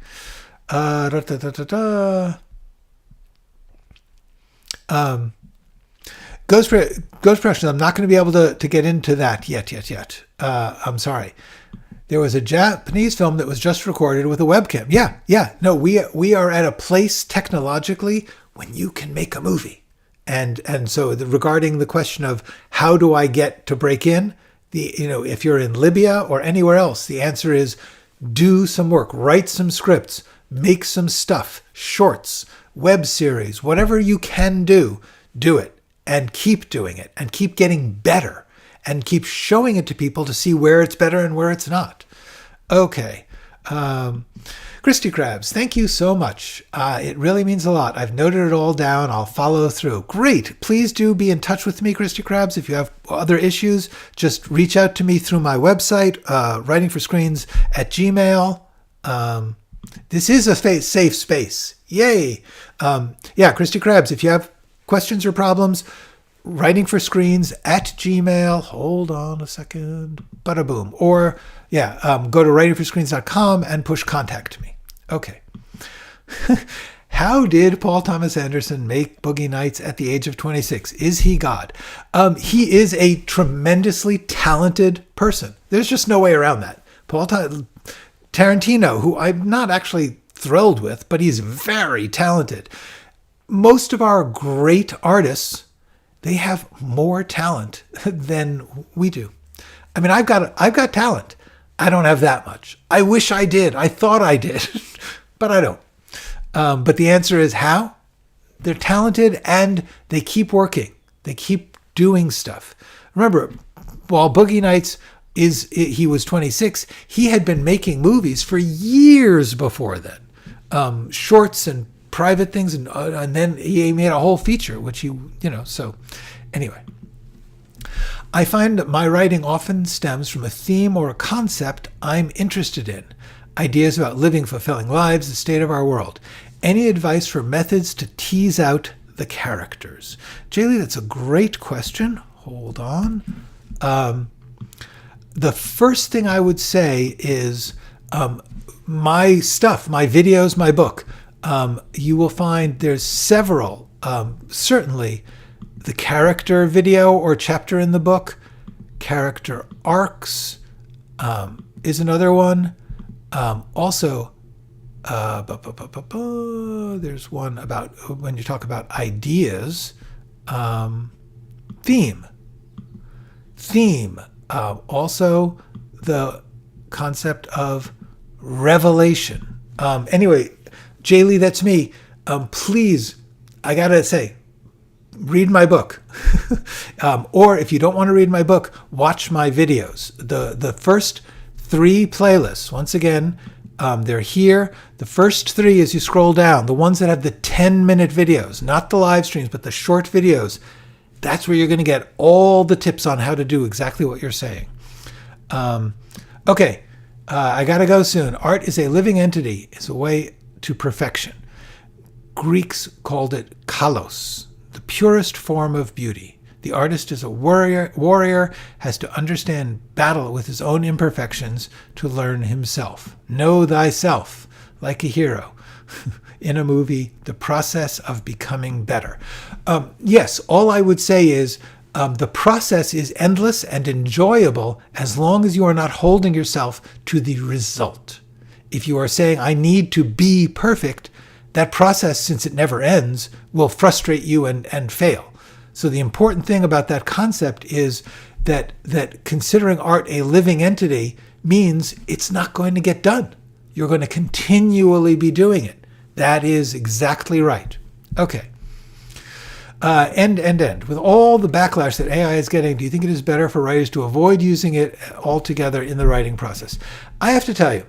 Ghost Production, I'm not going to be able to get into that yet. I'm sorry. There was a Japanese film that was just recorded with a webcam. Yeah. No, we are at a place technologically when you can make a movie. And so regarding the question of how do I get to break in, if you're in Libya or anywhere else, the answer is do some work, write some scripts, make some stuff, shorts, web series, whatever you can do it and keep doing it and keep getting better and keep showing it to people to see where it's better and where it's not. Okay. Christy Krabs, thank you so much. It really means a lot. I've noted it all down. I'll follow through. Great. Please do be in touch with me, Christy Krabs. If you have other issues, just reach out to me through my website, writingforscreens@gmail. This is a safe space. Yay. Christy Krabs, if you have questions or problems, writingforscreens@gmail. Hold on a second. Bada boom. Or go to writingforscreens.com and push contact me. Okay. How did Paul Thomas Anderson make Boogie Nights at the age of 26? Is he God? He is a tremendously talented person. There's just no way around that. Tarantino, who I'm not actually thrilled with, but he's very talented. Most of our great artists, they have more talent than we do. I mean, I've got talent. I don't have that much. I wish I did. I thought I did, but I don't. But the answer is how? They're talented and they keep working. They keep doing stuff. Remember, while Boogie Nights he was 26, he had been making movies for years before then. Shorts and private things, and then he made a whole feature, which so anyway. I find that my writing often stems from a theme or a concept I'm interested in. Ideas about living fulfilling lives, the state of our world. Any advice for methods to tease out the characters? Jaylee, that's a great question. hold on. The first thing I would say is my stuff, my videos, my book. You will find there's several, certainly the character video or chapter in the book, character arcs is another one. Also, there's one about when you talk about ideas, theme. Also the concept of revelation. Anyway, Jaylee, that's me. Please, I gotta say, read my book. Or if you don't want to read my book, watch my videos. The first 3 playlists, once again, they're here. The first 3, as you scroll down, the ones that have the 10-minute videos, not the live streams, but the short videos, that's where you're going to get all the tips on how to do exactly what you're saying. Okay, I got to go soon. Art is a living entity. It's a way to perfection. Greeks called it kalos, the purest form of beauty. The artist is a warrior, has to understand battle with his own imperfections to learn himself. Know thyself, like a hero. In a movie, the process of becoming better. Yes, all I would say is the process is endless and enjoyable as long as you are not holding yourself to the result. If you are saying, I need to be perfect, that process, since it never ends, will frustrate you and fail. So the important thing about that concept is that considering art a living entity means it's not going to get done. You're going to continually be doing it. That is exactly right. Okay. End. With all the backlash that AI is getting, do you think it is better for writers to avoid using it altogether in the writing process? I have to tell you,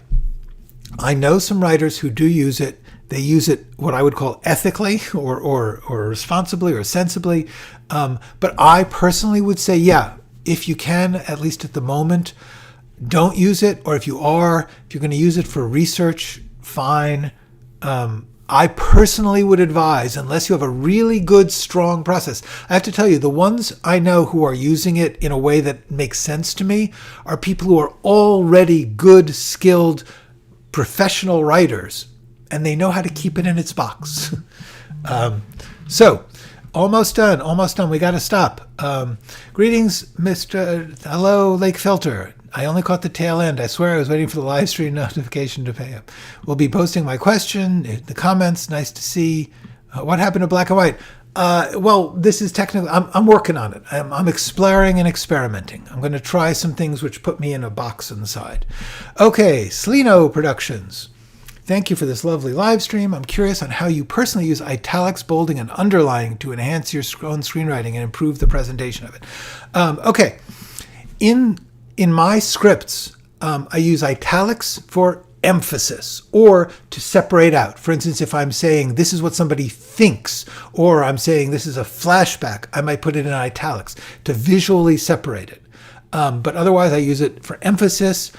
I know some writers who do use it. They use it what I would call ethically or responsibly or sensibly. But I personally would say, yeah, if you can, at least at the moment, don't use it. Or if you're going to use it for research, fine. I personally would advise, unless you have a really good, strong process. I have to tell you, the ones I know who are using it in a way that makes sense to me are people who are already good, skilled, professional writers, and they know how to keep it in its box. So, almost done. We got to stop. Greetings, Mr. Hello, Lake Filter. I only caught the tail end. I swear I was waiting for the live stream notification to pay up. We'll be posting my question in the comments. Nice to see. What happened to black and white? Well, this is technically, I'm working on it. I'm exploring and experimenting. I'm going to try some things which put me in a box on the side. Okay, Slino Productions. Thank you for this lovely live stream. I'm curious on how you personally use italics, bolding, and underlining to enhance your own screenwriting and improve the presentation of it. Okay, in my scripts, I use italics for emphasis or to separate out. For instance, if I'm saying this is what somebody thinks, or I'm saying this is a flashback, I might put it in italics to visually separate it. But otherwise, I use it for emphasis.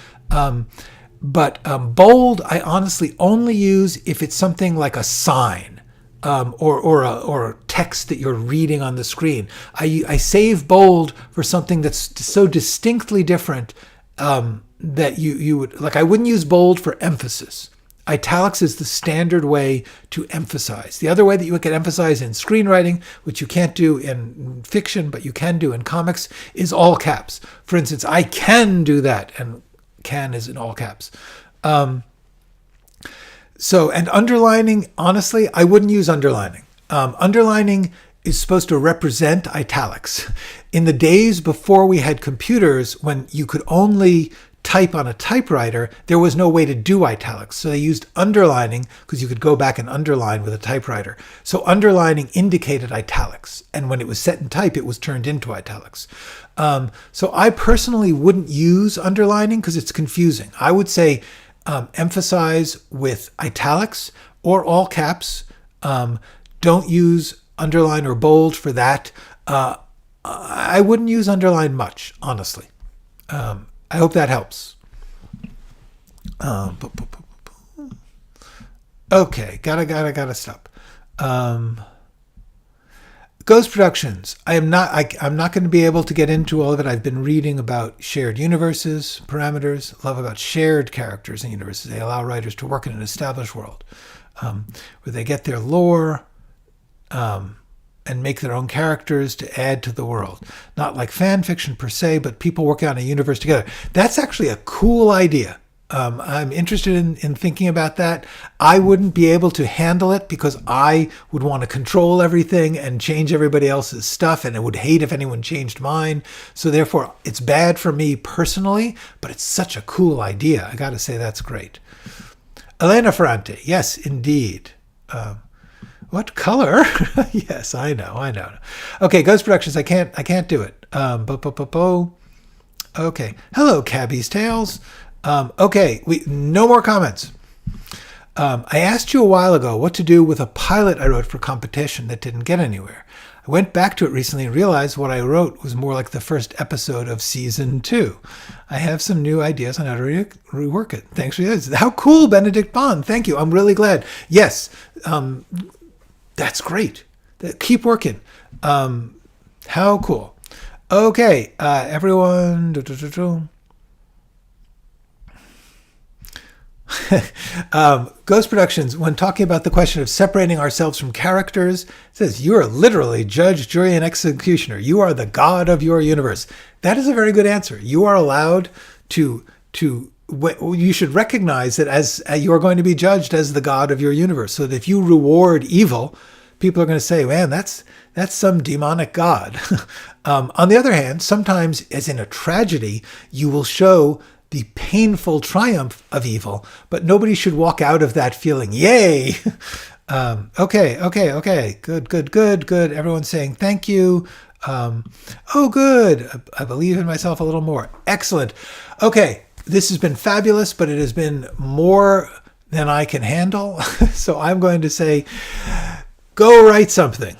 But bold, I honestly only use if it's something like a sign or a text that you're reading on the screen. I save bold for something that's so distinctly different that you would, like, I wouldn't use bold for emphasis. Italics is the standard way to emphasize. The other way that you can emphasize in screenwriting, which you can't do in fiction, but you can do in comics, is all caps. For instance, I can do that, and can is in all caps. And underlining, honestly, I wouldn't use underlining. Underlining is supposed to represent italics. In the days before we had computers, when you could only type on a typewriter, there was no way to do italics. So they used underlining because you could go back and underline with a typewriter. So underlining indicated italics. And when it was set in type, it was turned into italics. So I personally wouldn't use underlining because it's confusing. I would say emphasize with italics or all caps. Don't use underline or bold for that. I wouldn't use underline much, honestly. I hope that helps. Okay, gotta stop. Ghost Productions. I'm not going to be able to get into all of it. I've been reading about shared universes, parameters. Love about shared characters in universes. They allow writers to work in an established world where they get their lore and make their own characters to add to the world. Not like fan fiction per se, but people working on a universe together. That's actually a cool idea. I'm interested in thinking about that. I wouldn't be able to handle it because I would want to control everything and change everybody else's stuff, and I would hate if anyone changed mine. So therefore, it's bad for me personally, but it's such a cool idea. I got to say that's great. Elena Ferrante, yes, indeed. What color? Yes, I know. Okay, Ghost Productions. I can't do it. Okay. Hello, Cabby's Tales. Okay, no more comments. I asked you a while ago what to do with a pilot I wrote for competition that didn't get anywhere. I went back to it recently and realized what I wrote was more like the first episode of season 2. I have some new ideas on how to rework it. Thanks for this. How cool, Benedict Bond. Thank you. I'm really glad. Yes, that's great. Keep working. How cool. Okay, everyone. Ghost Productions, when talking about the question of separating ourselves from characters, says, you are literally judge, jury, and executioner. You are the god of your universe. That is a very good answer. You are allowed to you should recognize that as you are going to be judged as the god of your universe. So that if you reward evil, people are going to say, man, that's some demonic god. On the other hand, sometimes, as in a tragedy, you will show the painful triumph of evil, but nobody should walk out of that feeling, yay! Okay. Good. Everyone's saying thank you. Oh, good. I believe in myself a little more. Excellent. Okay, this has been fabulous, but it has been more than I can handle. So I'm going to say, go write something.